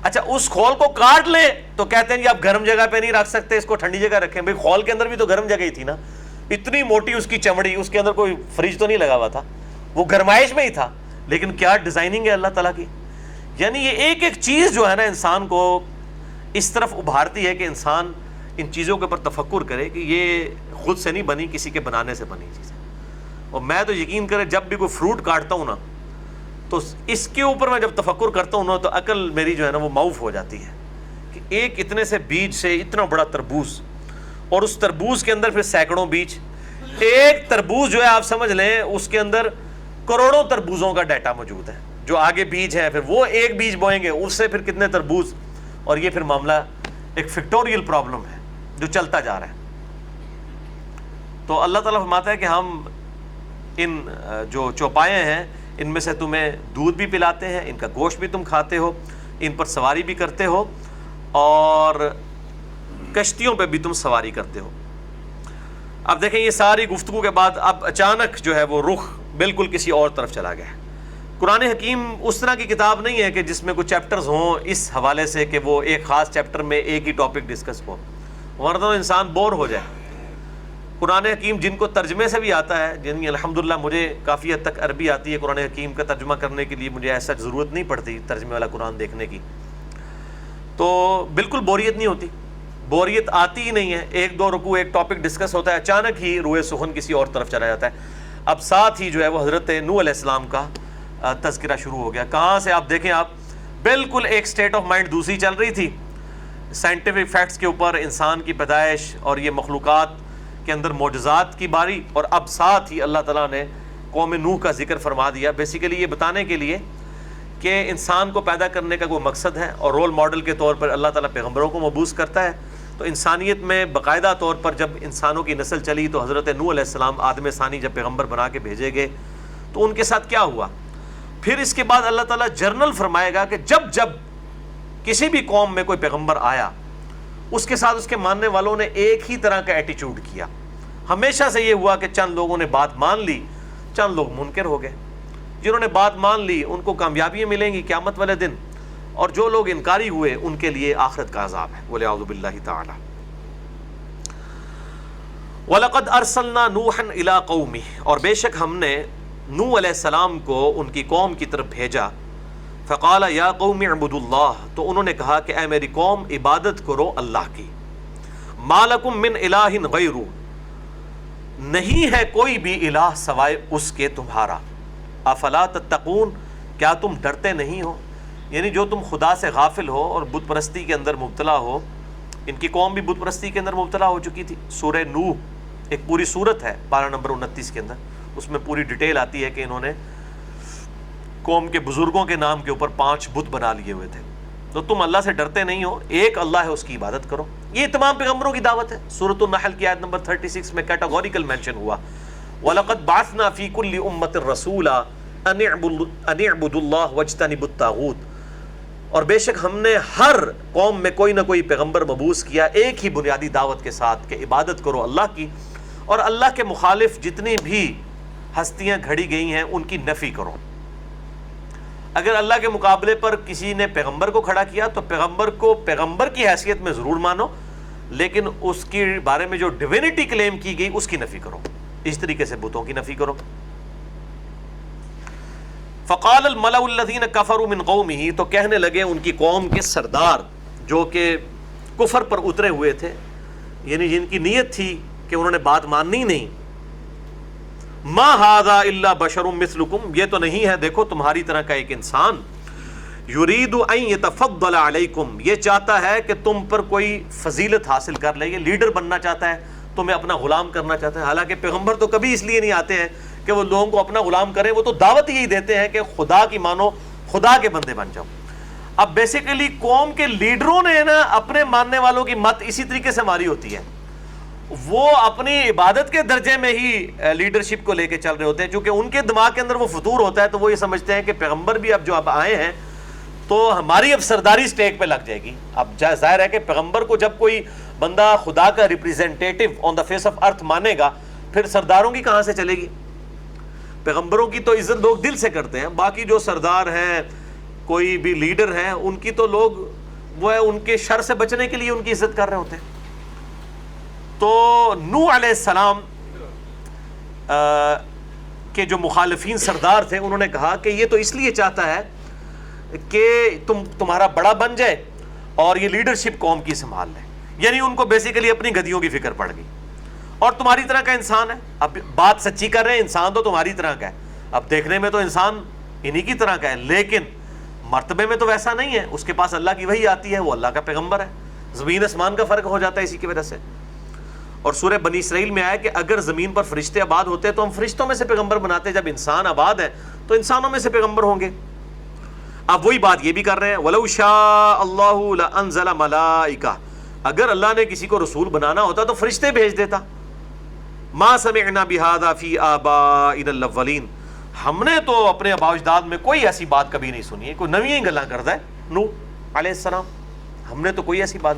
اچھا اس خول کو کاٹ لیں تو کہتے ہیں جی آپ گرم جگہ پہ نہیں رکھ سکتے, اس کو ٹھنڈی جگہ رکھیں. بھئی خول کے اندر بھی تو گرم جگہ ہی تھی نا, اتنی موٹی اس کی چمڑی, اس کے اندر کوئی فریج تو نہیں لگا ہوا تھا, وہ گرمائش میں ہی تھا. لیکن کیا ڈیزائننگ ہے اللہ تعالیٰ کی. یعنی یہ ایک ایک چیز جو ہے نا انسان کو اس طرف ابھارتی ہے کہ انسان ان چیزوں کے اوپر تفکر کرے کہ یہ خود سے نہیں بنی, کسی کے بنانے سے بنی چیزیں. اور میں تو یقین کرے جب بھی کوئی فروٹ کاٹتا ہوں نا تو اس کے اوپر میں جب تفکر کرتا ہوں نا تو عقل میری جو ہے نا وہ معاف ہو جاتی ہے کہ ایک اتنے سے بیج سے اتنا بڑا تربوز, اور اس تربوز کے اندر پھر سینکڑوں بیج. ایک تربوز جو ہے آپ سمجھ لیں اس کے اندر کروڑوں تربوزوں کا ڈیٹا موجود ہے, جو آگے بیج ہیں پھر وہ ایک بیج بوئیں گے اس سے پھر کتنے تربوز, اور یہ پھر معاملہ ایک فیکٹوریل پرابلم ہے جو چلتا جا رہا ہے. تو اللہ تعالیٰ فرماتا ہے کہ ہم ان جو چوپائے ہیں ان میں سے تمہیں دودھ بھی پلاتے ہیں, ان کا گوشت بھی تم کھاتے ہو, ان پر سواری بھی کرتے ہو, اور کشتیوں پہ بھی تم سواری کرتے ہو. اب دیکھیں یہ ساری گفتگو کے بعد اب اچانک جو ہے وہ رخ بالکل کسی اور طرف چلا گیا ہے. قرآن حکیم اس طرح کی کتاب نہیں ہے کہ جس میں کچھ چیپٹرز ہوں اس حوالے سے کہ وہ ایک خاص چیپٹر میں ایک ہی ٹاپک ڈسکس ہو, ورنہ تو انسان بور ہو جائے. قرآن حکیم جن کو ترجمے سے بھی آتا ہے, جن الحمدللہ مجھے کافی حد تک عربی آتی ہے, قرآن حکیم کا ترجمہ کرنے کے لیے مجھے ایسا ضرورت نہیں پڑتی ترجمے والا قرآن دیکھنے کی, تو بالکل بوریت نہیں ہوتی, بوریت آتی ہی نہیں ہے. 1-2 رکوع ایک ٹاپک ڈسکس ہوتا ہے, اچانک ہی روئے سخن کسی اور طرف چلا جاتا ہے. اب ساتھ ہی جو ہے وہ حضرت نوح علیہ السلام کا تذکرہ شروع ہو گیا. کہاں سے آپ دیکھیں, آپ بالکل ایک سٹیٹ آف مائنڈ دوسری چل رہی تھی, سائنٹیفک فیکٹس کے اوپر, انسان کی پیدائش اور یہ مخلوقات کے اندر معجزات کی باری, اور اب ساتھ ہی اللہ تعالیٰ نے قوم نوح کا ذکر فرما دیا, بیسیکلی یہ بتانے کے لیے کہ انسان کو پیدا کرنے کا کوئی مقصد ہے, اور رول ماڈل کے طور پر اللہ تعالیٰ پیغمبروں کو مبعوث کرتا ہے. تو انسانیت میں باقاعدہ طور پر جب انسانوں کی نسل چلی تو حضرت نوح علیہ السلام آدم ثانی جب پیغمبر بنا کے بھیجے گئے تو ان کے ساتھ کیا ہوا. پھر اس کے بعد اللہ تعالیٰ جرنل فرمائے گا کہ جب جب کسی بھی قوم میں کوئی پیغمبر آیا اس کے ساتھ اس کے ماننے والوں نے ایک ہی طرح کا ایٹیچیوڈ کیا. ہمیشہ سے یہ ہوا کہ چند لوگوں نے بات مان لی, چند لوگ منکر ہو گئے. جنہوں نے بات مان لی ان کو کامیابیاں ملیں گی قیامت والے دن, اور جو لوگ انکاری ہوئے ان کے لیے آخرت کا عذاب ہے. وَلِعَوْذُ بِاللَّهِ تَعَالَى. وَلَقَدْ أَرْسَلْنَا نُوحًا إِلَىٰ قَوْمِهِ, اور بے شک ہم نے نوح علیہ السلام کو ان کی قوم کی طرف بھیجا. فَقَالَ يَا قَوْمِ اعْبُدُوا اللَّهَ, تو انہوں نے کہا کہ اے میری قوم عبادت کرو اللہ کی. مَا لَكُم مِّنْ إِلَٰهٍ غَيْرُهُ, نہیں ہے کوئی بھی الہ سوائے اس کے تمہارا. افلا تتقون, کیا تم ڈرتے نہیں ہو. یعنی جو تم خدا سے غافل ہو اور بت پرستی کے اندر مبتلا ہو, ان کی قوم بھی بت پرستی کے اندر مبتلا ہو چکی تھی. سورہ نوح ایک پوری سورت ہے, پارہ نمبر 29 کے اندر, اس میں پوری ڈیٹیل آتی ہے کہ انہوں نے قوم کے بزرگوں کے نام کے اوپر 5 بت بنا لیے ہوئے تھے. تو تم اللہ سے ڈرتے نہیں ہو, ایک اللہ ہے اس کی عبادت کرو. یہ تمام پیغمبروں کی دعوت ہے. سورۃ النحل کی آیت نمبر 36 میں کیٹاگوریکل مینشن ہوا, وَلَقَدْ بَعَثْنَا فِي كُلِّ أُمَّةٍ رَسُولًا أَنِ اعْبُدُوا اللَّهَ وَاجْتَنِبُوا الطَّاغُوتَ, اور بے شک ہم نے ہر قوم میں کوئی نہ کوئی پیغمبر مبعوث کیا ایک ہی بنیادی دعوت کے ساتھ کہ عبادت کرو اللہ کی, اور اللہ کے مخالف جتنی بھی ہستیاں گھڑی گئی ہیں ان کی نفی کرو. اگر اللہ کے مقابلے پر کسی نے پیغمبر کو کھڑا کیا تو پیغمبر کو پیغمبر کی حیثیت میں ضرور مانو, لیکن اس کے بارے میں جو ڈیوینٹی کلیم کی گئی اس کی نفی کرو. اس طریقے سے بتوں کی نفی کرو. فقال الملأ الذين كفروا من قومه, تو کہنے لگے ان کی قوم کے سردار جو کہ کفر پر اترے ہوئے تھے, یعنی جن کی نیت تھی کہ انہوں نے بات ماننی نہیں, ما ھذا الا بشر مثلکم، یہ تو نہیں ہے دیکھو تمہاری طرح کا ایک انسان، یرید ان یتفضل علیکم، یہ چاہتا ہے کہ تم پر کوئی فضیلت حاصل کر لے، یہ لیڈر بننا چاہتا ہے، تمہیں اپنا غلام کرنا چاہتا ہے۔ حالانکہ پیغمبر تو کبھی اس لیے نہیں آتے ہیں کہ وہ لوگوں کو اپنا غلام کریں، وہ تو دعوت یہی دیتے ہیں کہ خدا کی مانو، خدا کے بندے بن جاؤ۔ اب بیسیکلی قوم کے لیڈروں نے نا اپنے ماننے والوں کی مت اسی طریقے سے ماری ہوتی ہے، وہ اپنی عبادت کے درجے میں ہی لیڈرشپ کو لے کے چل رہے ہوتے ہیں، چونکہ ان کے دماغ کے اندر وہ فطور ہوتا ہے، تو وہ یہ سمجھتے ہیں کہ پیغمبر بھی اب جو اب آئے ہیں تو ہماری اب سرداری اسٹیک پہ لگ جائے گی۔ اب ظاہر ہے کہ پیغمبر کو جب کوئی بندہ خدا کا representative on the face of earth مانے گا، پھر سرداروں کی کہاں سے چلے گی؟ پیغمبروں کی تو عزت لوگ دل سے کرتے ہیں، باقی جو سردار ہیں، کوئی بھی لیڈر ہیں، ان کی تو لوگ وہ ہے ان کے شر سے بچنے کے لیے ان کی عزت کر رہے ہوتے ہیں۔ تو نوح علیہ السلام کے جو مخالفین سردار تھے، انہوں نے کہا کہ یہ تو اس لیے چاہتا ہے کہ تمہارا بڑا بن جائے اور یہ لیڈرشپ قوم کی سنبھال لے، یعنی ان کو بیسیکلی اپنی گدیوں کی فکر پڑ گئی، اور تمہاری طرح کا انسان ہے۔ اب بات سچی کر رہے ہیں، انسان تو تمہاری طرح کا ہے، اب دیکھنے میں تو انسان انہی کی طرح کا ہے، لیکن مرتبے میں تو ویسا نہیں ہے، اس کے پاس اللہ کی وحی آتی ہے، وہ اللہ کا پیغمبر ہے، زمین آسمان کا فرق ہو جاتا ہے اسی کی وجہ سے۔ اور سورہ بنی اسرائیل میں آیا کہ اگر زمین پر فرشتے آباد ہوتے تو ہم فرشتوں میں سے پیغمبر بناتے، جب انسان آباد ہے تو انسانوں میں سے پیغمبر ہوں گے۔ اب وہی بات یہ بھی کر رہے ہیں، وَلَوْ شَاءَ اللَّهُ لَأَنزَلَ مَلَائِكَةً، اگر اللہ نے کسی کو رسول بنانا ہوتا تو فرشتے بھیج دیتا۔ مَا سَمِعْنَا بِهَذَا فِي آبَائِنَا الْأَوَّلِينَ، ہم نے تو اپنے آباء و اجداد میں کوئی ایسی بات کبھی نہیں سنی ہے، کوئی نویں گلاں کرتا ہے نوح علیہ السلام، ہم نے تو کوئی ایسی بات،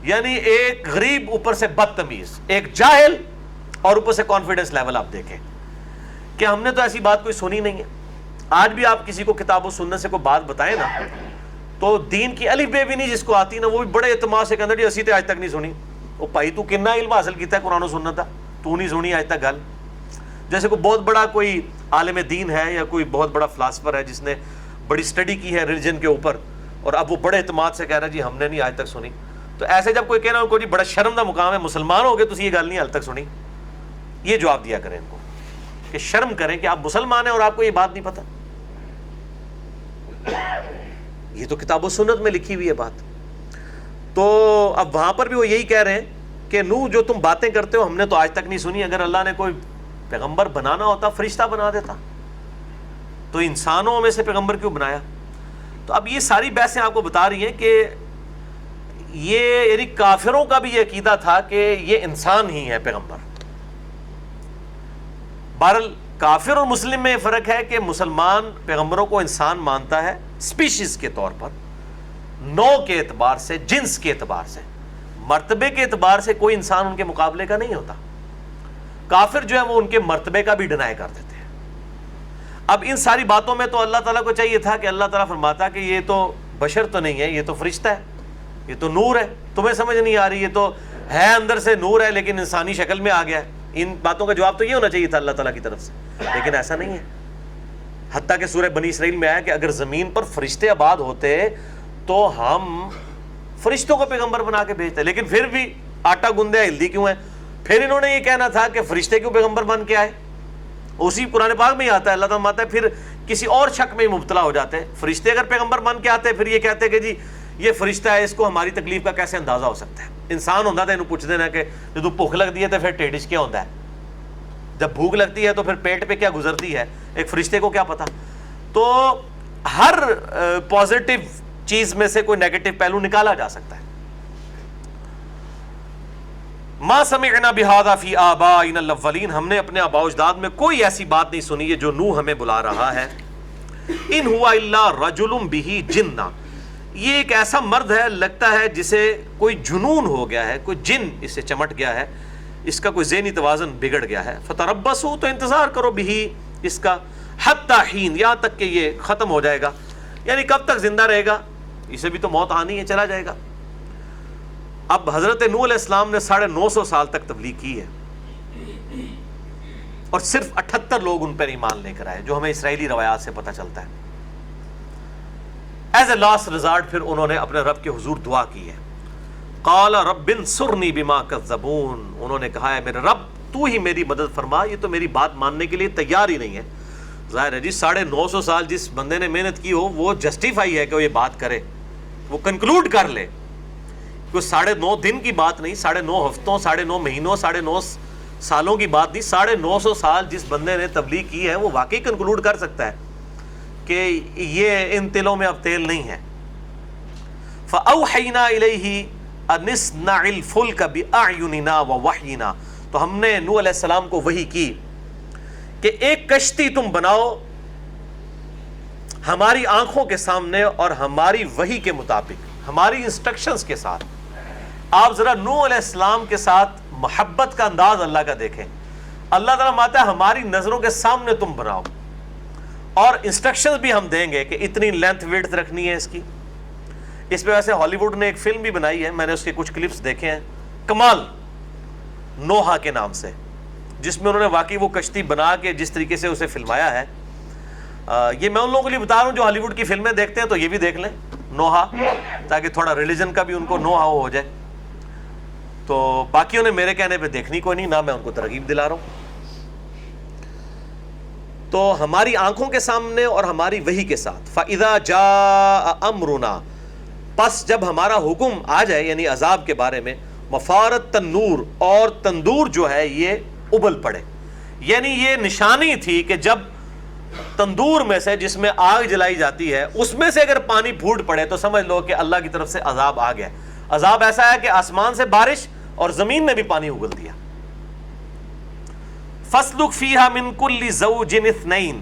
یعنی ایک غریب اوپر سے بدتمیز، ایک جاہل اور اوپر سے کانفیڈنس لیول آپ دیکھیں کہ ہم نے تو ایسی بات کوئی سنی نہیں ہے۔ آج بھی آپ کسی کو کتاب و سنت سے کوئی بات بتائیں نا، تو دین کی الف بے بھی نہیں جس کو آتی نا، وہ بھی بڑے اعتماد سے کہتے ہیں اسی تے آج تک نہیں سنی۔ وہ بھائی تو کتنا علم حاصل کیتا ہے قرآن و سنت کا، تو نہیں سنی آج تک گل؟ جیسے کوئی بہت بڑا کوئی عالم دین ہے یا کوئی بہت بڑا فلاسفر ہے جس نے بڑی اسٹڈی کی ہے ریلیجن کے اوپر، اور اب وہ بڑے اعتماد سے کہہ رہا ہے جی ہم نے نہیں آج تک سنی، تو ایسے جب کوئی کہنا ان کو جی بڑا شرم دا مقام ہے، مسلمان ہو گئے تو یہ گل نہیں آج تک سنی، یہ جواب دیا کریں ان کو کہ شرم کریں کہ آپ مسلمان ہیں اور آپ کو یہ بات نہیں پتہ۔ یہ تو کتاب و سنت میں لکھی ہوئی ہے بات۔ تو اب وہاں پر بھی وہ یہی کہہ رہے ہیں کہ نوح جو تم باتیں کرتے ہو ہم نے تو آج تک نہیں سنی، اگر اللہ نے کوئی پیغمبر بنانا ہوتا فرشتہ بنا دیتا، تو انسانوں میں سے پیغمبر کیوں بنایا؟ تو اب یہ ساری بحثیں آپ کو بتا رہی ہیں کہ یہ یعنی کافروں کا بھی یہ عقیدہ تھا کہ یہ انسان ہی ہے پیغمبر۔ بہرحال کافر اور مسلم میں فرق ہے کہ مسلمان پیغمبروں کو انسان مانتا ہے اسپیشیز کے طور پر، نوع کے اعتبار سے، جنس کے اعتبار سے، مرتبے کے اعتبار سے کوئی انسان ان کے مقابلے کا نہیں ہوتا۔ کافر جو ہے وہ ان کے مرتبے کا بھی ڈینائی کر دیتے ہیں۔ اب ان ساری باتوں میں تو اللہ تعالیٰ کو چاہیے تھا کہ اللہ تعالیٰ فرماتا کہ یہ تو بشر تو نہیں ہے، یہ تو فرشتہ ہے، یہ تو نور ہے، تمہیں سمجھ نہیں آ رہی، یہ تو ہے اندر سے نور ہے لیکن انسانی شکل میں آ گیا ہے۔ ان باتوں کا جواب تو یہ ہونا چاہیے تھا اللہ تعالیٰ کی طرف سے، لیکن ایسا نہیں ہے۔ حتیٰ کہ سورہ بنی اسرائیل میں آیا کہ اگر زمین پر فرشتے آباد ہوتے تو ہم فرشتوں کو پیغمبر بنا کے بھیجتے، لیکن پھر بھی آٹا گوندے ہلدی کیوں ہے؟ پھر انہوں نے یہ کہنا تھا کہ فرشتے کیوں پیغمبر بن کے آئے، اسی قرآن پاک میں ہی آتا ہے، اللہ تعالیٰ ماتا ہے پھر کسی اور شک میں ہی مبتلا ہو جاتے ہیں۔ فرشتے اگر پیغمبر بن کے آتے پھر یہ کہتے کہ جی یہ فرشتہ ہے، اس کو ہماری تکلیف کا کیسے اندازہ ہو سکتا ہے؟ انسان ہوتا تھا انہوں پوچھ دینا کہ جب بھوک لگتی ہے تو پھر ٹیڈش کیا ہوتا ہے، جب بھوک لگتی ہے تو پھر پیٹ پہ کیا گزرتی ہے، ایک فرشتے کو کیا پتا؟ تو ہر پازیٹیو چیز میں سے کوئی نیگیٹو پہلو نکالا جا سکتا ہے۔ ما سمعنا بہذا فی آبائنا الاولین، ہم نے اپنے آباء و اجداد میں کوئی ایسی بات نہیں سنی ہے جو نوح ہمیں بلا رہا ہے۔ ان ہوا الا رجل بہ جنہ، یہ ایک ایسا مرد ہے لگتا ہے جسے کوئی جنون ہو گیا ہے، کوئی جن اس سے چمٹ گیا ہے، اس کا کوئی ذہنی توازن بگڑ گیا ہے۔ فتربصوا، تو انتظار کرو بہ اس کا، حتی حین، یہاں تک کہ یہ ختم ہو جائے گا، یعنی کب تک زندہ رہے گا، اسے بھی تو موت آنی ہے، چلا جائے گا۔ اب حضرت نوح علیہ السلام نے 950 سال تک تبلیغ کی ہے اور صرف 78 لوگ ان پر ایمان لے کر آئے، جو ہمیں اسرائیلی روایات سے پتہ چلتا ہے۔ ایز اے لاسٹ ریزارٹ پھر انہوں نے اپنے رب کے حضور دعا کی ہے۔ قال رب انصرنی بما کذبون، انہوں نے کہا ہے میرے رب تو ہی میری مدد فرما. یہ تو میری بات ماننے کے لیے تیار ہی نہیں ہے. ظاہر ہے جی 950 سال جس بندے نے محنت کی ہو وہ جسٹیفائی ہے کہ وہ یہ بات کرے, وہ کنکلوڈ کر لے. کوئی 9.5 دن کی بات نہیں, 9.5 ہفتوں, 9.5 مہینوں, 9.5 سالوں کی بات نہیں. 950 سال جس بندے نے تبلیغ کی ہے وہ واقعی کنکلوڈ کر سکتا ہے کہ یہ ان تلوں میں اب تیل نہیں ہے. فَأَوْحَيْنَا إِلَيْهِ أَنِ اصْنَعِ الْفُلْكَ بِأَعْيُنِنَا وَوَحْيِنَا. تو ہم نے نوح علیہ السلام کو وحی کی کہ ایک کشتی تم بناؤ ہماری آنکھوں کے سامنے اور ہماری وحی کے مطابق, ہماری انسٹرکشنز کے ساتھ. آپ ذرا نوح علیہ السلام کے ساتھ محبت کا انداز اللہ کا دیکھیں. اللہ تعالیٰ ماتا ہے ہماری نظروں کے سامنے تم بناؤ, اور انسٹرکشنز بھی ہم دیں گے کہ اتنی لینتھ ویڈتھ رکھنی ہے اس کی. اس پہ ویسے ہالی ووڈ نے ایک فلم بھی بنائی ہے, میں نے اس کے کچھ کلپس دیکھے ہیں, کمال نوحہ کے نام سے, جس میں انہوں نے واقعی وہ کشتی بنا کے جس طریقے سے اسے فلمایا ہے. یہ میں ان لوگوں کے لیے بتا رہا ہوں جو ہالی ووڈ کی فلمیں دیکھتے ہیں تو یہ بھی دیکھ لیں نوحہ, تاکہ تھوڑا ریلیجن کا بھی ان کو نوحہ ہو جائے. تو باقیوں نے میرے کہنے پہ دیکھنی کوئی نہیں, نہ میں ان کو ترغیب دلا رہا ہوں. تو ہماری آنکھوں کے سامنے اور ہماری وحی کے ساتھ. فَإِذَا جَاءَ أَمْرُنَا, پس جب ہمارا حکم آ جائے یعنی عذاب کے بارے میں, وَفَارَتِ التَّنُّورُ, اور تندور جو ہے یہ ابل پڑے. یعنی یہ نشانی تھی کہ جب تندور میں سے جس میں آگ جلائی جاتی ہے اس میں سے اگر پانی پھوٹ پڑے تو سمجھ لو کہ اللہ کی طرف سے عذاب آ گیا. عذاب ایسا ہے کہ آسمان سے بارش اور زمین نے بھی پانی اگل دیا. فَاسْلُكْ فِيهَا مِن كُلِّ زَوْجٍ اثْنَيْنِ,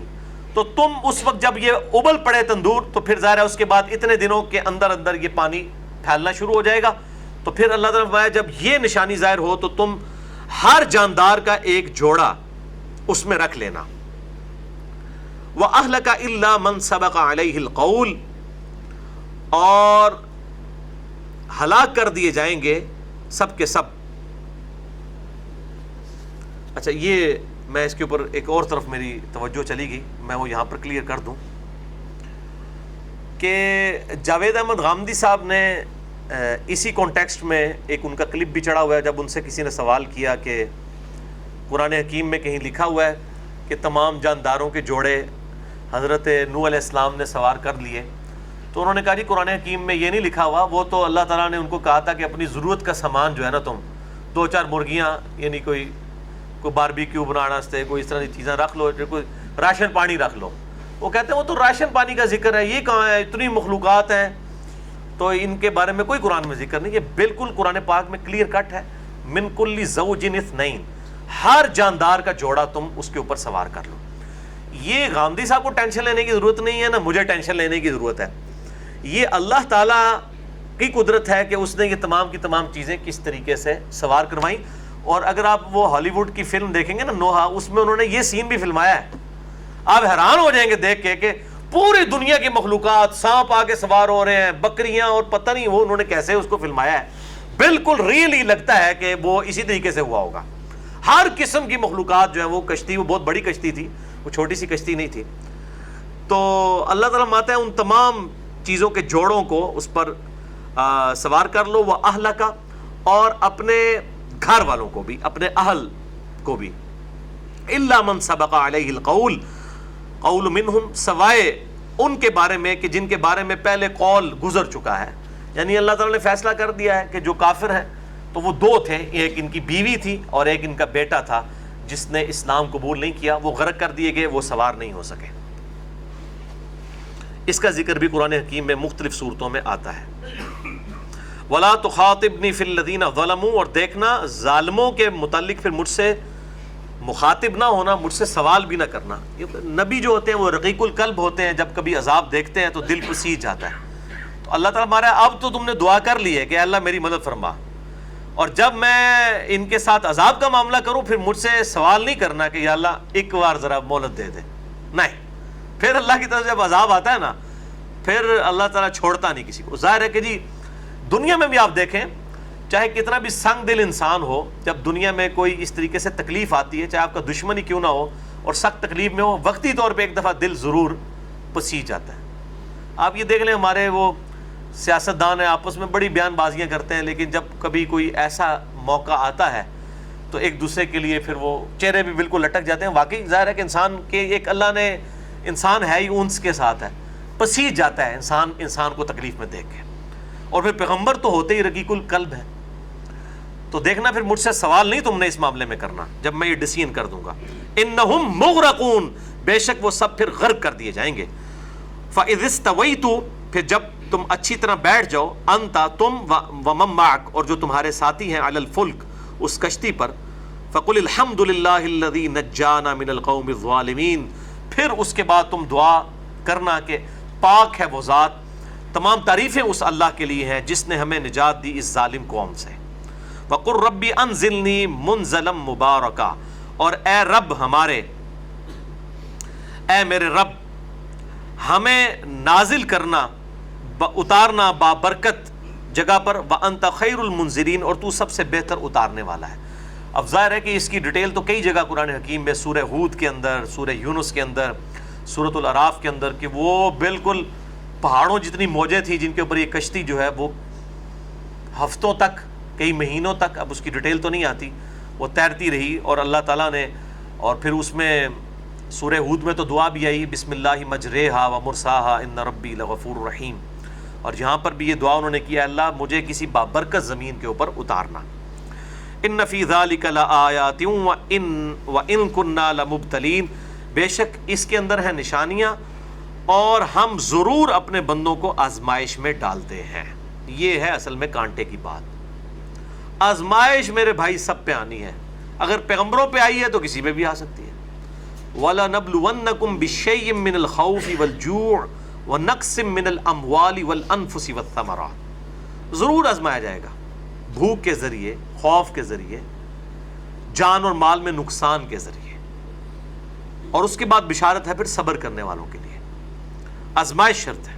تو تم اس وقت جب یہ ابل پڑے تندور تو پھر ظاہر ہے اس کے بعد اتنے دنوں کے اندر اندر یہ پانی پھیلنا شروع ہو جائے گا. تو پھر اللہ تعالیٰ نے فرمایا جب یہ نشانی ظاہر ہو تو تم ہر جاندار کا ایک جوڑا اس میں رکھ لینا. وَأَهْلَكَ إِلَّا مَنْ سَبَقَ عَلَيْهِ الْقَوْلِ, اور ہلاک کر دیے جائیں گے سب کے سب. اچھا یہ میں اس کے اوپر ایک اور طرف میری توجہ چلی گئی, میں وہ یہاں پر کلیئر کر دوں کہ جاوید احمد غامدی صاحب نے اسی کانٹیکسٹ میں ایک ان کا کلپ بھی چڑھا ہوا ہے, جب ان سے کسی نے سوال کیا کہ قرآن حکیم میں کہیں لکھا ہوا ہے کہ تمام جانداروں کے جوڑے حضرت نوح علیہ السلام نے سوار کر لیے. تو انہوں نے کہا جی قرآن حکیم میں یہ نہیں لکھا ہوا, وہ تو اللہ تعالیٰ نے ان کو کہا تھا کہ اپنی ضرورت کا سامان جو ہے نا تم 2-4 مرغیاں یعنی کوئی باربیکیو بنانا واسطے کوئی اس طرح کی چیزیں رکھ لو, کوئی راشن پانی رکھ لو. وہ کہتے ہیں وہ تو راشن پانی کا ذکر ہے, یہ کہاں ہے, اتنی مخلوقات ہیں تو ان کے بارے میں کوئی قرآن میں ذکر نہیں. یہ بالکل قرآن پاک میں کلیئر کٹ ہے, من کل زوج اثنین, ہر جاندار کا جوڑا تم اس کے اوپر سوار کر لو. یہ غامدی صاحب کو ٹینشن لینے کی ضرورت نہیں ہے, نہ مجھے ٹینشن لینے کی ضرورت ہے. یہ اللہ تعالیٰ کی قدرت ہے کہ اس نے یہ تمام کی تمام چیزیں کس طریقے سے سوار کروائیں. اور اگر آپ وہ ہالی ووڈ کی فلم دیکھیں گے نا نوحہ, اس میں انہوں نے یہ سین بھی فلمایا ہے, آپ حیران ہو جائیں گے دیکھ کے کہ پوری دنیا کی مخلوقات, سانپ آ کے سوار ہو رہے ہیں, بکریاں, اور پتہ نہیں وہ انہوں نے کیسے اس کو فلمایا ہے. بالکل ریئل ہی لگتا ہے کہ وہ اسی طریقے سے ہوا ہوگا. ہر قسم کی مخلوقات جو ہے وہ کشتی, وہ بہت بڑی کشتی تھی, وہ چھوٹی سی کشتی نہیں تھی. تو اللہ تعالیٰ ماتا ہے ان تمام چیزوں کے جوڑوں کو اس پر سوار کر لو. وہ اہل کا, اور اپنے گھر والوں کو بھی, اپنے اہل کو بھی. الا من سبق علیہ القول, قول منہم, سوائے ان کے بارے میں کہ جن کے بارے میں پہلے قول گزر چکا ہے. یعنی اللہ تعالیٰ نے فیصلہ کر دیا ہے کہ جو کافر ہیں تو وہ 2 تھے, ایک ان کی بیوی تھی اور ایک ان کا بیٹا تھا جس نے اسلام قبول نہیں کیا, وہ غرق کر دیے گئے, وہ سوار نہیں ہو سکے. اس کا ذکر بھی قرآن حکیم میں مختلف صورتوں میں آتا ہے. وَلَا تُخَاطِبْنِي فِي الَّذِينَ ظَلَمُوا, اور دیکھنا ظالموں کے متعلق پھر مجھ سے مخاطب نہ ہونا, مجھ سے سوال بھی نہ کرنا. نبی جو ہوتے ہیں وہ رقیق القلب ہوتے ہیں, جب کبھی عذاب دیکھتے ہیں تو دل پسیج جاتا ہے. تو اللہ تعالیٰ ہمارا اب تو تم نے دعا کر لی ہے کہ اللہ میری مدد فرما, اور جب میں ان کے ساتھ عذاب کا معاملہ کروں پھر مجھ سے سوال نہیں کرنا کہ یا اللہ ایک بار ذرا مہلت دے دے. نہیں, پھر اللہ کی طرف جب عذاب آتا ہے نا پھر اللہ تعالیٰ چھوڑتا نہیں کسی کو. ظاہر ہے کہ جی دنیا میں بھی آپ دیکھیں, چاہے کتنا بھی سنگ دل انسان ہو, جب دنیا میں کوئی اس طریقے سے تکلیف آتی ہے, چاہے آپ کا دشمن ہی کیوں نہ ہو اور سخت تکلیف میں ہو, وقتی طور پہ ایک دفعہ دل ضرور پسیج جاتا ہے. آپ یہ دیکھ لیں ہمارے وہ سیاستدان ہیں, آپس میں بڑی بیان بازیاں کرتے ہیں, لیکن جب کبھی کوئی ایسا موقع آتا ہے تو ایک دوسرے کے لیے پھر وہ چہرے بھی بالکل لٹک جاتے ہیں. واقعی ظاہر ہے کہ انسان کے ایک اللہ نے انسان ہے ہی انس کے ساتھ ہے, پسیج جاتا ہے انسان کو تکلیف میں دیکھ کے. اور پھر پیغمبر تو ہوتے ہی رقیق القلب ہے. تو دیکھنا پھر مجھ سے سوال نہیں تم نے اس معاملے میں کرنا جب میں یہ ڈسین کر دوں گا. انہم مغرقون, بے شک وہ سب پھر غرق کر دیے جائیں گے. فاذ استویت, پھر جب تم اچھی طرح بیٹھ جاؤ, انتا تم ومن معک, اور جو تمہارے ساتھی ہیں, علی الفلک, اس کشتی پر, فقل الحمد للہ الذی نجانا من القوم الظالمین, پھر اس کے بعد تم دعا کرنا کہ پاک ہے وہ ذات, تمام تعریفیں اس اللہ کے لیے ہیں جس نے ہمیں نجات دی اس ظالم قوم سے. وقل ربی انزلنی منزلا مبارکا, اور اے رب ہمارے, اے میرے رب ہمیں نازل کرنا, اتارنا بابرکت جگہ پر, وانت خیر المنزلین, اور تو سب سے بہتر اتارنے والا ہے. اب ظاہر ہے کہ اس کی ڈیٹیل تو کئی جگہ قرآن حکیم میں, سورہ ہود کے اندر, سورہ یونس کے اندر, سورۃ الاعراف کے اندر, کہ وہ بالکل پہاڑوں جتنی موجیں تھیں جن کے اوپر یہ کشتی جو ہے وہ ہفتوں تک, کئی مہینوں تک, اب اس کی ڈیٹیل تو نہیں آتی, وہ تیرتی رہی. اور اللہ تعالیٰ نے, اور پھر اس میں سورہ ہود میں تو دعا بھی آئی, بسم اللہ مجریہا و مرساہا ان ربی لغفور رحیم, اور یہاں پر بھی یہ دعا انہوں نے کیا, اللہ مجھے کسی بابرکت زمین کے اوپر اتارنا. ان فی ذلک لآیات وان کنا لمبتلین, بے شک اس کے اندر ہے نشانیاں, اور ہم ضرور اپنے بندوں کو آزمائش میں ڈالتے ہیں. یہ ہے اصل میں کانٹے کی بات. آزمائش میرے بھائی سب پہ آنی ہے, اگر پیغمبروں پہ آئی ہے تو کسی پہ بھی آ سکتی ہے. وَلَنَبْلُوَنَّكُمْ بِشَيْءٍ مِّنَ الْخَوْفِ وَالْجُوعِ وَنَقْصٍ مِّنَ الْأَمْوَالِ وَالْأَنفُسِ وَالثَّمَرَاتِ, ضرور آزمایا جائے گا, بھوک کے ذریعے, خوف کے ذریعے, جان اور مال میں نقصان کے ذریعے, اور اس کے بعد بشارت ہے پھر صبر کرنے والوں کے لیے. آزمائش شرط ہے.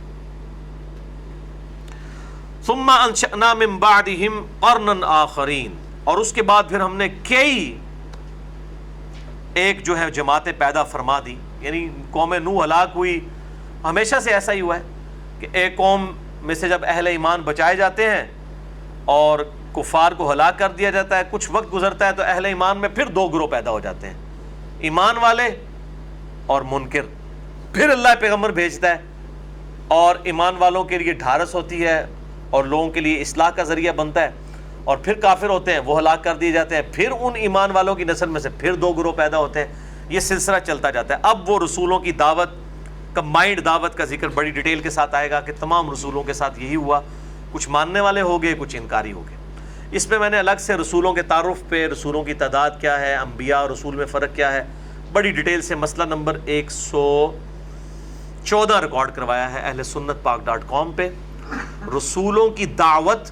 ثم انشأنا من بعدهم قرنا آخرین, اور اس کے بعد پھر ہم نے کئی ایک جو ہے جماعتیں پیدا فرما دی. یعنی قوم نوح ہلاک ہوئی, ہمیشہ سے ایسا ہی ہوا ہے کہ ایک قوم میں سے جب اہل ایمان بچائے جاتے ہیں اور کفار کو ہلاک کر دیا جاتا ہے, کچھ وقت گزرتا ہے تو اہل ایمان میں پھر دو گروہ پیدا ہو جاتے ہیں, ایمان والے اور منکر. پھر اللہ پیغمبر بھیجتا ہے اور ایمان والوں کے لیے ڈھارس ہوتی ہے اور لوگوں کے لیے اصلاح کا ذریعہ بنتا ہے, اور پھر کافر ہوتے ہیں, وہ ہلاک کر دیے جاتے ہیں. پھر ان ایمان والوں کی نسل میں سے پھر دو گروہ پیدا ہوتے ہیں. یہ سلسلہ چلتا جاتا ہے. اب وہ رسولوں کی دعوت, کمبائنڈ دعوت کا ذکر بڑی ڈیٹیل کے ساتھ آئے گا کہ تمام رسولوں کے ساتھ یہی ہوا, کچھ ماننے والے ہو گئے, کچھ انکاری ہو گئے. اس میں نے الگ سے رسولوں کے تعارف پہ, رسولوں کی تعداد کیا ہے, انبیاء اور رسول میں فرق کیا ہے, بڑی ڈیٹیل سے مسئلہ نمبر 114 ریکارڈ کروایا ہے اہل سنت پاک.com پہ. رسولوں کی دعوت,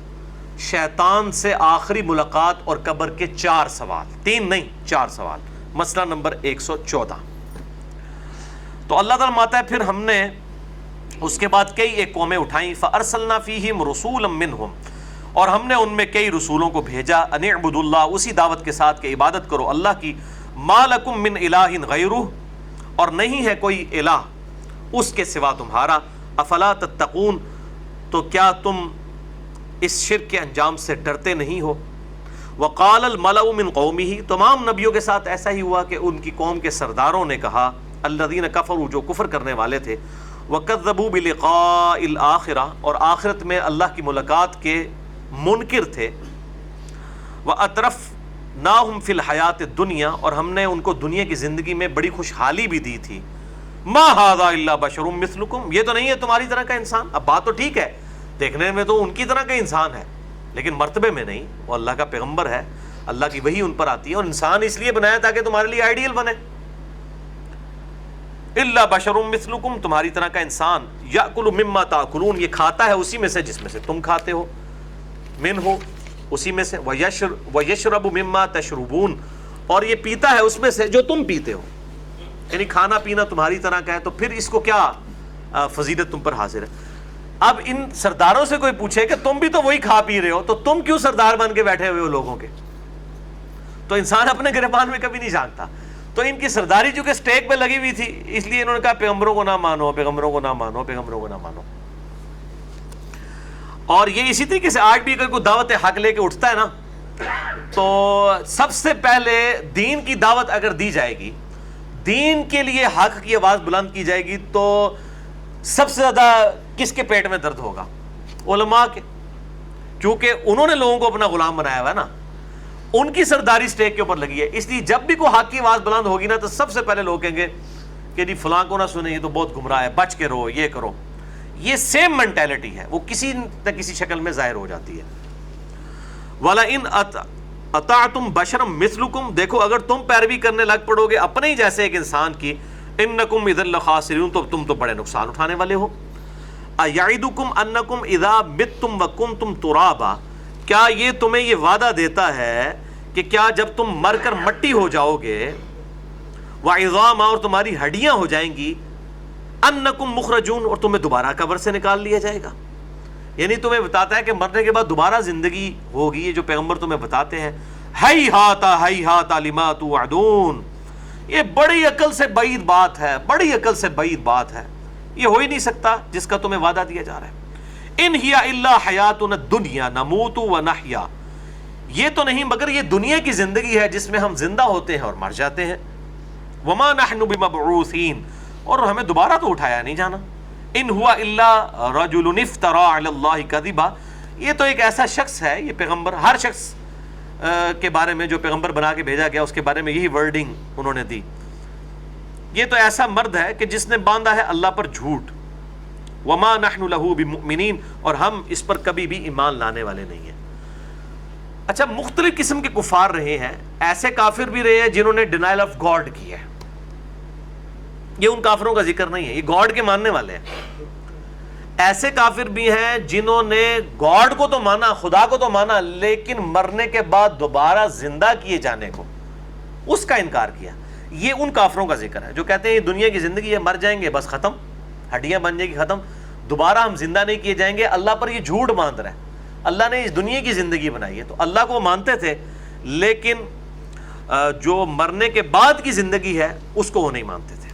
شیطان سے آخری ملاقات اور قبر کے 4 سوال, 3 نہیں 4 سوال, مسئلہ نمبر 114. تو اللہ تعالیٰ ماتا ہے پھر ہم نے اس کے بعد کئی ایک قومیں اٹھائیں. فَأَرْسَلْنَا فِيهِمْ رُسُولًا مِّنْهُمْ, اور ہم نے ان میں کئی رسولوں کو بھیجا. أَنِ اعْبُدُوا اللَّهَ, اسی دعوت کے ساتھ کہ عبادت کرو اللہ کی. مَا لَكُم مِّنْ إِلَٰهٍ غَيْرُهُ, اور نہیں ہے کوئی الہ اس کے سوا تمہارا. أَفَلَا تَتَّقُونَ, تو کیا تم اس شرک کے انجام سے ڈرتے نہیں ہو. وقال الملأ من قومه, تمام نبیوں کے ساتھ ایسا ہی ہوا کہ ان کی قوم کے سرداروں نے کہا, الذین کفروا, جو کفر کرنے والے تھے, وکذبوا بلقاء الآخرہ, اور آخرت میں اللہ کی ملاقات کے منکر تھے. واترفناہم فی الحیات الدنیا, اور ہم نے ان کو دنیا کی زندگی میں بڑی خوشحالی بھی دی تھی. ما ھذا الا بشر مثلکم, یہ تو نہیں ہے تمہاری طرح کا انسان. اب بات تو ٹھیک ہے, دیکھنے میں تو ان کی طرح کا انسان ہے, لیکن مرتبے میں نہیں. وہ اللہ کا پیغمبر ہے, اللہ کی وحی ان پر آتی ہے, اور انسان اس لیے بنایا تاکہ تمہارے لیے آئیڈیل بنے. الا بشر مثلکم, تمہاری طرح کا انسان. یاکل مما تاکلون, یہ کھاتا ہے اسی میں سے جس میں سے تم کھاتے ہو. منہ, اسی میں سے. ویشرب مما تشربون, اور یہ پیتا ہے اس میں سے جو تم پیتے ہو. یعنی کھانا پینا تمہاری طرح کا ہے, تو پھر اس کو کیا فضیلت تم پر حاصل ہے. اب ان سرداروں سے کوئی پوچھے کہ تم بھی تو وہی کھا پی رہے ہو, تو تم کیوں سردار بن کے بیٹھے ہوئے ہو لوگوں کے. تو انسان اپنے گریبان میں کبھی نہیں جھانکتا. تو ان کی سرداری چونکہ سٹیک پہ لگی ہوئی تھی, اس لیے انہوں نے کہا پیغمبروں کو نہ مانو, پیغمبروں کو نہ مانو, پیغمبروں کو نہ مانو. اور یہ اسی طریقے سے آج بھی اگر کوئی دعوت حق لے کے اٹھتا ہے نا, تو سب سے پہلے دین کی دعوت اگر دی جائے گی، دین کے لیے حق کی آواز بلند کی جائے گی، تو سب سے زیادہ کس کے پیٹ میں درد ہوگا؟ علماء کے، کیونکہ انہوں نے لوگوں کو اپنا غلام بنایا ہوا ہے نا، ان کی سرداری سٹیک کے اوپر لگی ہے. اس لیے جب بھی کوئی حق کی آواز بلند ہوگی نا، تو سب سے پہلے لوگ کہیں گے کہ جی فلاں کو نہ سنیں، یہ تو بہت گمراہ ہے، بچ کے رہو، یہ کرو. یہ سیم مینٹیلٹی ہے، وہ کسی نہ کسی شکل میں ظاہر ہو جاتی ہے. وَلَئِنْ اطعتم بشرا مثلکم، دیکھو اگر تم پیروی کرنے لگ پڑو گے اپنے ہی جیسے ایک انسان کی، انکم اذا لخاسرون، تو تم تو بڑے نقصان اٹھانے والے ہو. ایعدکم انکم اذا متم وکنتم ترابا، کیا یہ تمہیں یہ وعدہ دیتا ہے کہ کیا جب تم مر کر مٹی ہو جاؤ گے، وعظاما، اور تمہاری ہڈیاں ہو جائیں گی، انکم مخرجون، اور تمہیں دوبارہ قبر سے نکال لیا جائے گا. یعنی تمہیں بتاتا ہے کہ مرنے کے بعد دوبارہ زندگی ہوگی. یہ جو پیغمبر تمہیں بتاتے ہیں، ہیہات لما توعدون، یہ بڑی عقل سے بعید بات ہے، بڑی عقل سے بعید بات ہے، یہ ہو ہی نہیں سکتا جس کا تمہیں وعدہ دیا جا رہا ہے. ان ہی الا حیاتنا الدنیا نموت ونحیا، یہ تو نہیں مگر یہ دنیا کی زندگی ہے جس میں ہم زندہ ہوتے ہیں اور مر جاتے ہیں. وما نحن بمبعوثین، اور ہمیں دوبارہ تو اٹھایا نہیں جانا. ان ہوا الا رجل افترى علی اللہ کذبا، یہ تو ایک ایسا شخص ہے، یہ پیغمبر، ہر شخص کے بارے میں جو پیغمبر بنا کے بھیجا گیا اس کے بارے میں یہی ورڈنگ انہوں نے دی. یہ تو ایسا مرد ہے کہ جس نے باندھا ہے اللہ پر جھوٹ. وما نحن له بمؤمنین، اور ہم اس پر کبھی بھی ایمان لانے والے نہیں ہیں. اچھا، مختلف قسم کے کفار رہے ہیں، ایسے کافر بھی رہے ہیں جنہوں نے ڈینائل آف گاڈ کی ہے. یہ ان کافروں کا ذکر نہیں ہے، یہ گاڈ کے ماننے والے ہیں. ایسے کافر بھی ہیں جنہوں نے گاڈ کو تو مانا، خدا کو تو مانا، لیکن مرنے کے بعد دوبارہ زندہ کیے جانے کو، اس کا انکار کیا. یہ ان کافروں کا ذکر ہے جو کہتے ہیں یہ دنیا کی زندگی ہے، مر جائیں گے بس ختم، ہڈیاں بن جائیں گی ختم، دوبارہ ہم زندہ نہیں کیے جائیں گے. اللہ پر یہ جھوٹ باندھ رہا ہے. اللہ نے اس دنیا کی زندگی بنائی ہے، تو اللہ کو وہ مانتے تھے، لیکن جو مرنے کے بعد کی زندگی ہے اس کو وہ نہیں مانتے تھے.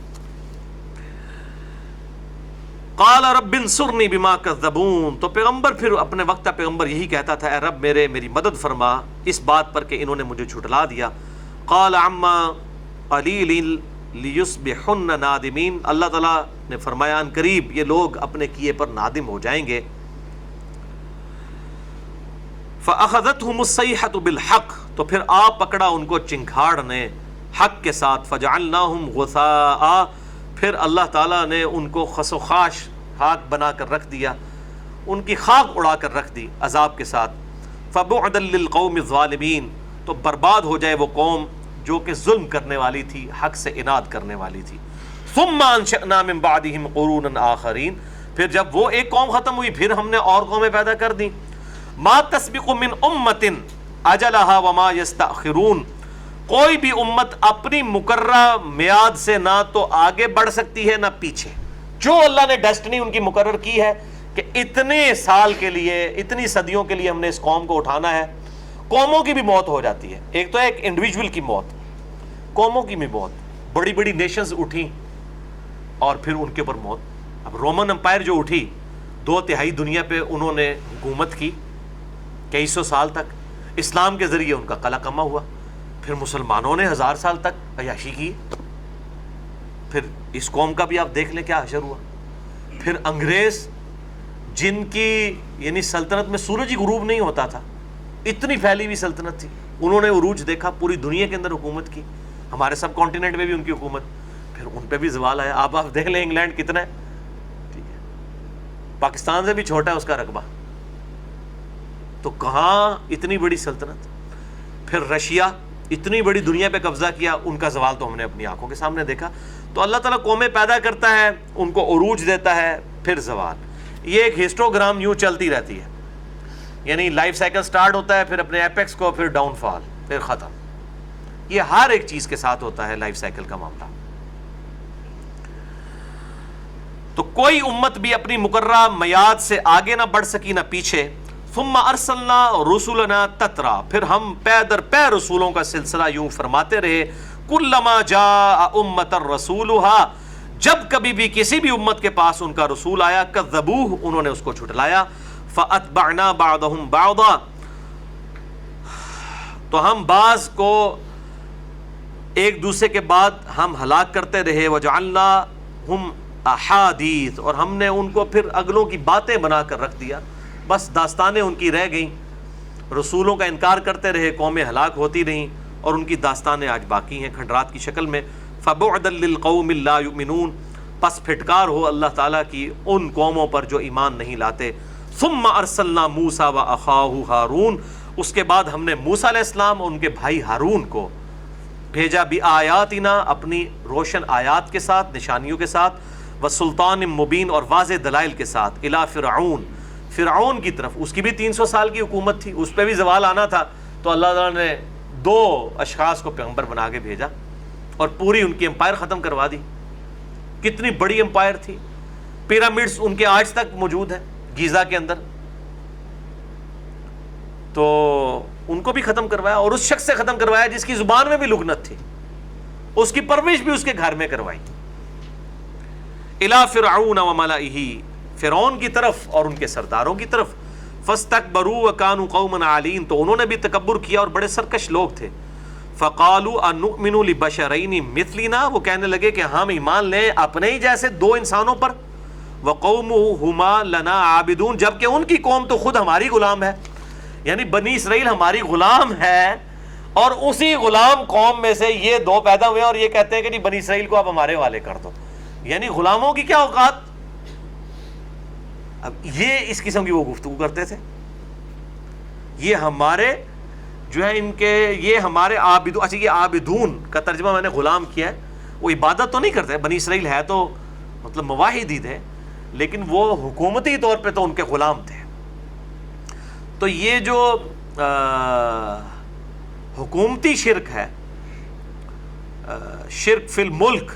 قال رب انصرنی بما کذبون، تو پیغمبر پھر اپنے وقت پیغمبر یہی کہتا تھا، اے رب میری مدد فرما اس بات پر کہ انہوں نے مجھے جھٹلا دیا. قال عما قلیل لیصبحن نادمین، اللہ تعالیٰ نے فرمایا ان قریب یہ لوگ اپنے کیے پر نادم ہو جائیں گے. فأخذتهم الصیحة بالحق، تو پھر آ پکڑا ان کو چنگھاڑ نے حق کے ساتھ. فجعلناهم غثاء، پھر اللہ تعالیٰ نے ان کو خس و خاش خاک بنا کر رکھ دیا، ان کی خاک اڑا کر رکھ دی عذاب کے ساتھ. فبعدا للقوم الظالمین، تو برباد ہو جائے وہ قوم جو کہ ظلم کرنے والی تھی، حق سے اناد کرنے والی تھی. ثم انشأنا من بعدهم قرونا آخرین، پھر جب وہ ایک قوم ختم ہوئی پھر ہم نے اور قومیں پیدا کر دی. ما تسبق من امت اجلها وما یستأخرون، کوئی بھی امت اپنی مقررہ میعاد سے نہ تو آگے بڑھ سکتی ہے نہ پیچھے. جو اللہ نے ڈیسٹنی ان کی مقرر کی ہے کہ اتنے سال کے لیے، اتنی صدیوں کے لیے ہم نے اس قوم کو اٹھانا ہے. قوموں کی بھی موت ہو جاتی ہے، ایک تو ایک انڈیویجول کی موت، قوموں کی بھی موت. بڑی بڑی نیشنز اٹھیں اور پھر ان کے اوپر موت. اب رومن امپائر جو اٹھی، 2/3 دنیا پہ انہوں نے حکومت کی کئی سو سال تک، اسلام کے ذریعے ان کا قلع کما ہوا. پھر مسلمانوں نے 1000 سال تک عیاشی کی. پھر اس قوم کا بھی آپ دیکھ لیں کیا حشر ہوا. پھر انگریز جن کی یعنی سلطنت میں سورج ہی غروب نہیں ہوتا تھا، اتنی پھیلی ہوئی سلطنت تھی، انہوں نے عروج دیکھا، پوری دنیا کے اندر حکومت کی، ہمارے سب کانٹیننٹ میں بھی ان کی حکومت. پھر ان پہ بھی زوال آیا. آپ دیکھ لیں انگلینڈ کتنا ہے، ٹھیک ہے، پاکستان سے بھی چھوٹا ہے اس کا رقبہ، تو کہاں اتنی بڑی سلطنت. پھر رشیا اتنی بڑی دنیا پہ قبضہ کیا، ان کا زوال تو ہم نے اپنی آنکھوں کے سامنے دیکھا. تو اللہ تعالیٰ قومیں پیدا کرتا ہے، ان کو عروج دیتا ہے، پھر زوال. یہ ایک ہسٹوگرام یوں چلتی رہتی ہے، یعنی لائف سائیکل سٹارٹ ہوتا ہے، پھر اپنے ایپیکس کو، پھر ڈاؤن فال، پھر ختم. یہ ہر ایک چیز کے ساتھ ہوتا ہے لائف سائیکل کا معاملہ. تو کوئی امت بھی اپنی مقررہ میعاد سے آگے نہ بڑھ سکی نہ پیچھے. ثم ارسلنا رسولنا تترا، پھر ہم پے در پے رسولوں کا سلسلہ یوں فرماتے رہے. کلما جاء امۃ رسولها، جب کبھی بھی کسی بھی امت کے پاس ان کا رسول آیا، کذبوہ، انہوں نے اس کو جھٹلایا. فاتبعنا بعضهم بعضا، تو ہم بعض کو ایک دوسرے کے بعد ہم ہلاک کرتے رہے، وجعلناہم احادیث، اور ہم نے ان کو پھر اگلوں کی باتیں بنا کر رکھ دیا، بس داستانیں ان کی رہ گئیں، رسولوں کا انکار کرتے رہے، قومیں ہلاک ہوتی رہیں، اور ان کی داستانیں آج باقی ہیں کھنڈرات کی شکل میں۔ فبعدا للقوم لا یؤمنون، پس پھٹکار ہو اللہ تعالیٰ کی ان قوموں پر جو ایمان نہیں لاتے۔ ثم ارسلنا موسیٰ واخاہ ہارون، اس کے بعد ہم نے موسیٰ علیہ السلام اور ان کے بھائی ہارون کو بھیجا بآیاتنا، اپنی روشن آیات کے ساتھ، نشانیوں کے ساتھ، وسلطان مبین، اور واضح دلائل کے ساتھ، الی فرعون، فرعون کی طرف۔ اس کی بھی 300 سال کی حکومت تھی، اس پہ بھی زوال آنا تھا، تو اللہ تعالیٰ نے 2 اشخاص کو پیغمبر بنا کے بھیجا اور پوری ان کی امپائر ختم کروا دی۔ کتنی بڑی امپائر تھی، پیرامڈس ان کے آج تک موجود ہیں گیزا کے اندر، تو ان کو بھی ختم کروایا، اور اس شخص سے ختم کروایا جس کی زبان میں بھی لکنت تھی، اس کی پرورش بھی اس کے گھر میں کروائی۔ الی فرعون وملئہ، فرعون کی طرف اور ان کے سرداروں کی طرف۔ فاستکبروا وکانوا قوما عالین، تو انہوں نے بھی تکبر کیا اور بڑے سرکش لوگ تھے۔ فقالوا انؤمن لبشرین مثلنا، وہ کہنے لگے کہ ہم ایمان لیں اپنے ہی جیسے 2 انسانوں پر۔ وقومہما لنا عابدون، جبکہ ان کی قوم تو خود ہماری غلام ہے، یعنی بنی اسرائیل ہماری غلام ہے، اور اسی غلام قوم میں سے یہ 2 پیدا ہوئے ہیں، اور یہ کہتے ہیں کہ نہیں بنی اسرائیل کو آپ ہمارے والے کر دو، یعنی غلاموں کی کیا اوقات۔ اب یہ اس قسم کی وہ گفتگو کرتے تھے، یہ ہمارے جو ہے ان کے، یہ ہمارے عابدون، اچھا یہ عابدون کا ترجمہ میں نے غلام کیا ہے، وہ عبادت تو نہیں کرتے، بنی اسرائیل ہے تو مطلب موحدین تھے، لیکن وہ حکومتی طور پہ تو ان کے غلام تھے۔ تو یہ جو حکومتی شرک ہے، شرک فی الملک،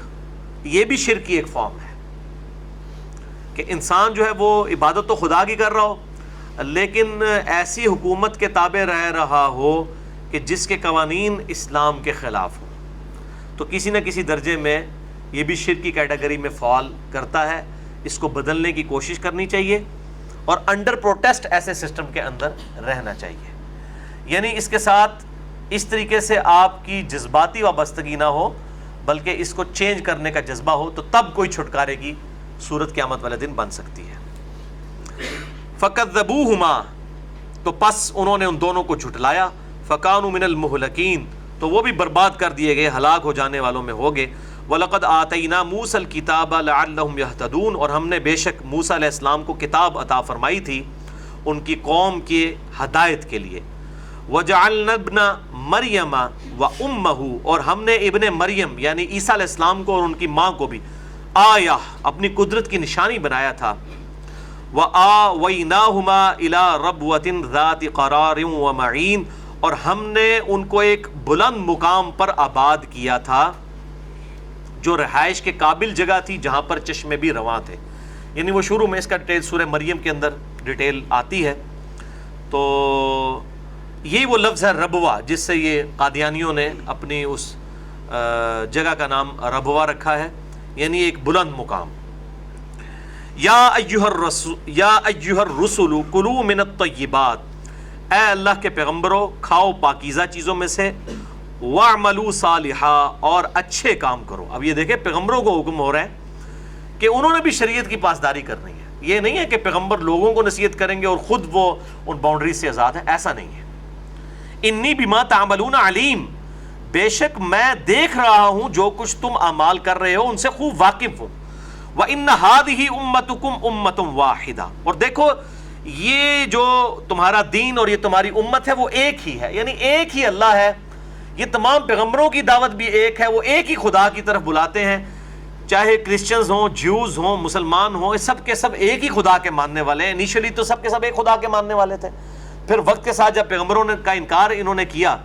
یہ بھی شرک کی ایک فارم ہے کہ انسان جو ہے وہ عبادت تو خدا کی کر رہا ہو، لیکن ایسی حکومت کے تابع رہ رہا ہو کہ جس کے قوانین اسلام کے خلاف ہوں، تو کسی نہ کسی درجے میں یہ بھی شرک کی کیٹیگری میں فال کرتا ہے۔ اس کو بدلنے کی کوشش کرنی چاہیے، اور انڈر پروٹیسٹ ایسے سسٹم کے اندر رہنا چاہیے، یعنی اس کے ساتھ اس طریقے سے آپ کی جذباتی وابستگی نہ ہو، بلکہ اس کو چینج کرنے کا جذبہ ہو، تو تب کوئی چھٹکارے کی صورت قیامت والے دن بن سکتی ہے۔ فَكَذَّبُوهُمَا، تو پس انہوں نے ان دونوں کو جھٹلایا، فَكَانُوا مِنَ الْمُهْلَكِينَ، تو وہ بھی برباد کر دیے گئے، ہلاک ہو جانے والوں میں ہو گئے۔ وَلَقَدْ آتَيْنَا مُوسَى الْكِتَابَ لَعَلَّهُمْ يَهْتَدُونَ، اور ہم نے بے شک موسیٰ علیہ السلام کو کتاب عطا فرمائی تھی ان کی قوم کی ہدایت کے لیے۔ وَجَعَلْنَا ابْنَ مَرْيَمَ وَأُمَّهُ، اور ہم نے ابن مریم یعنی عیسیٰ علیہ السلام کو اور ان کی ماں کو بھی آیہ، اپنی قدرت کی نشانی بنایا تھا۔ وَآوَيْنَاهُمَا إِلَىٰ رَبْوَةٍ ذَاتِ قَرَارٍ وَمَعِينٍ، اور ہم نے ان کو ایک بلند مقام پر آباد کیا تھا، جو رہائش کے قابل جگہ تھی، جہاں پر چشمے بھی رواں تھے، یعنی وہ شروع میں اس کا ڈیٹیل سورہ مریم کے اندر ڈیٹیل آتی ہے۔ تو یہی وہ لفظ ہے ربوہ، جس سے یہ قادیانیوں نے اپنی اس جگہ کا نام ربوہ رکھا ہے، یعنی ایک بلند مقام۔ یا ایھا الرسل کلوا من الطیبات، اے اللہ کے پیغمبروں کھاؤ پاکیزہ چیزوں میں سے، وَاعْمَلُوا صَالِحًا، اور اچھے کام کرو۔ اب یہ دیکھیں پیغمبروں کو حکم ہو رہا ہے کہ انہوں نے بھی شریعت کی پاسداری کرنی ہے، یہ نہیں ہے کہ پیغمبر لوگوں کو نصیحت کریں گے اور خود وہ ان باؤنڈریز سے آزاد ہیں، ایسا نہیں ہے۔ انی بما تعملون علیم، بے شک میں دیکھ رہا ہوں جو کچھ تم اعمال کر رہے ہو، ان سے خوب واقف ہوں۔ وَإِنَّ هَٰذِهِ أُمَّتُكُمْ أُمَّةٌ وَاحِدَةٌ، اور دیکھو یہ جو تمہارا دین اور یہ تمہاری امت ہے وہ ایک ہی ہے، یعنی ایک ہی اللہ ہے۔ یہ تمام پیغمبروں کی دعوت بھی ایک ہے، وہ ایک ہی خدا کی طرف بلاتے ہیں، چاہے کرسچنز ہوں، جیوز ہوں، مسلمان ہوں، سب کے سب ایک ہی خدا کے ماننے والے ہیں۔ انیشلی تو سب کے سب ایک خدا کے ماننے والے تھے، پھر وقت کے ساتھ جب پیغمبروں نے کا انکار انہوں نے کیا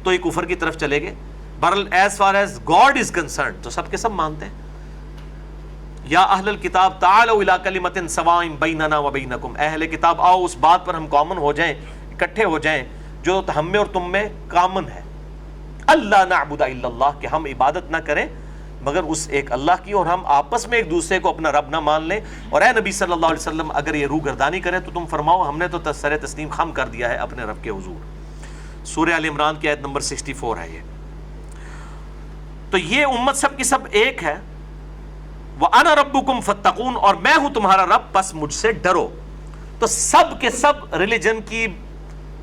تو یہ کفر کی طرف چلے گئے۔ بہرحال as far as God is concerned تو سب کے سب مانتے ہیں۔ یا اہل الکتاب تعالوا الی کلمۃ سواء بیننا وبینکم، اہل کتاب آؤ اس بات پر ہم کامن ہو جائیں، اکٹھے ہو جائیں جو ہم میں اور تم میں کامن ہے۔ اللہ نعبد الا اللہ، کہ ہم عبادت نہ کریں مگر اس ایک اللہ کی، اور ہم آپس میں ایک دوسرے کو اپنا رب نہ مان لیں۔ اور اے نبی صلی اللہ علیہ وسلم اگر یہ روح گردانی کریں تو تم فرماؤ ہم نے تو سر تسلیم خم کر دیا ہے اپنے رب کے حضور۔ سورہ آل عمران کی آیت نمبر 64 ہے یہ. تو یہ امت سب کی سب ایک ہے. وَأَنَا رَبُّكُمْ فَاتَّقُونَ، اور میں ہوں تمہارا رب پس مجھ سے ڈرو. تو سب کے سب ریلیجن کی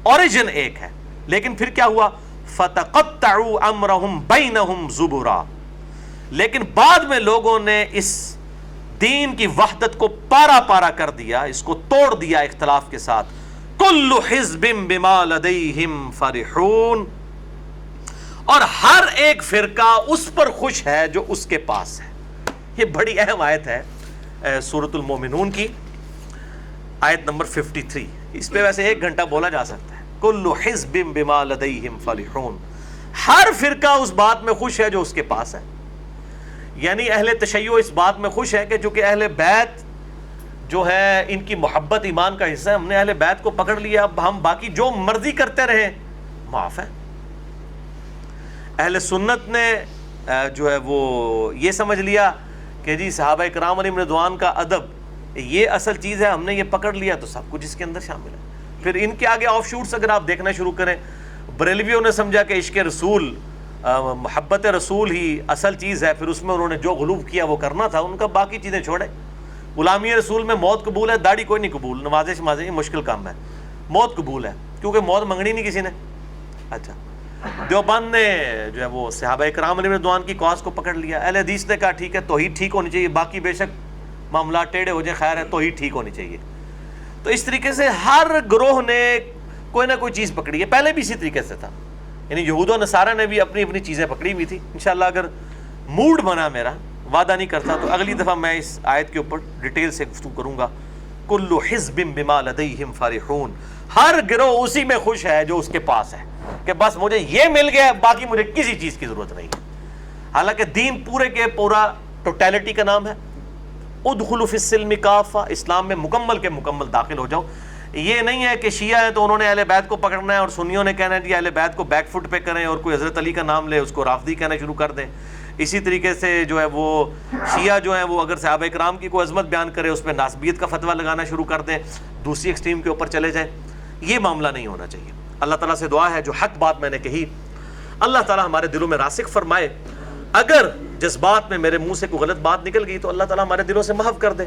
اوریجن ایک ہے، لیکن پھر کیا ہوا؟ فَتَقَطَّعُوا أَمْرَهُمْ بَيْنَهُمْ زُبُرًا، لیکن بعد میں لوگوں نے اس دین کی وحدت کو پارا پارا کر دیا، اس کو توڑ دیا اختلاف کے ساتھ. كُلُّ حِزْبٍ بِمَا لَدَيْهِمْ فَرِحُونَ، اور ہر ایک فرقہ اس پر خوش ہے جو اس کے پاس ہے. یہ بڑی اہم آیت ہے سورۃ المومنون کی، آیت نمبر 53. اس پہ ویسے 1 گھنٹہ بولا جا سکتا ہے. کل حزب بما لدیہم فرحون، ہر فرقہ اس بات میں خوش ہے جو اس کے پاس ہے. یعنی اہل تشیع اس بات میں خوش ہے کہ چونکہ اہل بیت جو ہے ان کی محبت ایمان کا حصہ ہے، ہم نے اہل بیت کو پکڑ لیا، اب ہم باقی جو مرضی کرتے رہیں معاف ہے. اہل سنت نے جو ہے وہ یہ سمجھ لیا کہ جی صحابہ کرام علیہم رضوان کا ادب یہ اصل چیز ہے، ہم نے یہ پکڑ لیا تو سب کچھ اس کے اندر شامل ہے. پھر ان کے آگے آف شوٹس اگر آپ دیکھنا شروع کریں، بریلویوں نے سمجھا کہ عشق رسول، محبت رسول ہی اصل چیز ہے، پھر اس میں انہوں نے جو غلو کیا وہ کرنا تھا ان کا، باقی چیزیں چھوڑے. غلامی رسول میں موت قبول ہے، داڑھی کوئی نہیں قبول، نمازیں شمازیں مشکل کام ہے، موت قبول ہے کیونکہ موت منگنی نہیں کسی نے. اچھا، دیوبند نے جو ہے وہ صحابہ کرام علیہ رضوان کی کاز کو پکڑ لیا. اہل حدیث نے کہا ٹھیک ہے توحید ٹھیک ہونی چاہیے، باقی بے شک معاملات ٹیڑھے ہو جائیں خیر ہے، توحید ٹھیک ہونی چاہیے. تو اس طریقے سے ہر گروہ نے کوئی نہ کوئی چیز پکڑی ہے. پہلے بھی اسی طریقے سے تھا، یعنی یہود و نصارہ نے بھی اپنی اپنی چیزیں پکڑی ہوئی تھی. انشاءاللہ اگر موڈ بنا میرا، وعدہ نہیں کرتا، تو اگلی دفعہ میں اس آیت کے اوپر ڈیٹیل سے گفتگو کروں گا. کل حزب بما لدیہم فرحون، ہر گروہ اسی میں خوش ہے جو اس کے پاس ہے، کہ بس مجھے یہ مل گیا، باقی مجھے کسی چیز کی ضرورت نہیں. حالانکہ دین پورے کے پورا ٹوٹیلٹی کا نام ہے. ادخلوا فی السلم کافہ، اسلام میں مکمل کے مکمل داخل ہو جاؤ. یہ نہیں ہے کہ شیعہ ہیں تو انہوں نے اہل بیت کو پکڑنا ہے اور سنیوں نے کہنا ہے کہ اہل بیت کو بیک فٹ پہ کریں، اور کوئی حضرت علی کا نام لے اس کو رافضی کہنا شروع کر دیں. اسی طریقے سے جو ہے وہ شیعہ جو ہیں وہ اگر صحابہ کرام کی کوئی عظمت بیان کرے اس پہ ناسبیت کا فتویٰ لگانا شروع کر دیں، دوسری ایکسٹریم کے اوپر چلے جائیں. یہ معاملہ نہیں ہونا چاہیے. اللہ تعالیٰ سے دعا ہے جو حق بات میں نے کہی اللہ تعالیٰ ہمارے دلوں میں راسخ فرمائے. اگر جذبات میں میرے منہ سے کوئی غلط بات نکل گئی تو اللہ تعالیٰ ہمارے دلوں سے محو کر دے.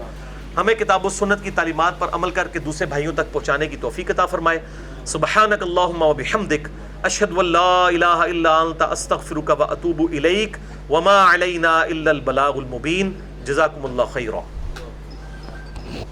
ہمیں کتاب و سنت کی تعلیمات پر عمل کر کے دوسرے بھائیوں تک پہنچانے کی توفیق عطا فرمائے. سبحانک اللہم و بحمدک، اشہد ان لا الہ الا انت، استغفرک و اتوب الیک، وما علینا الا البلاغ المبین. جزاکم اللہ خیرا.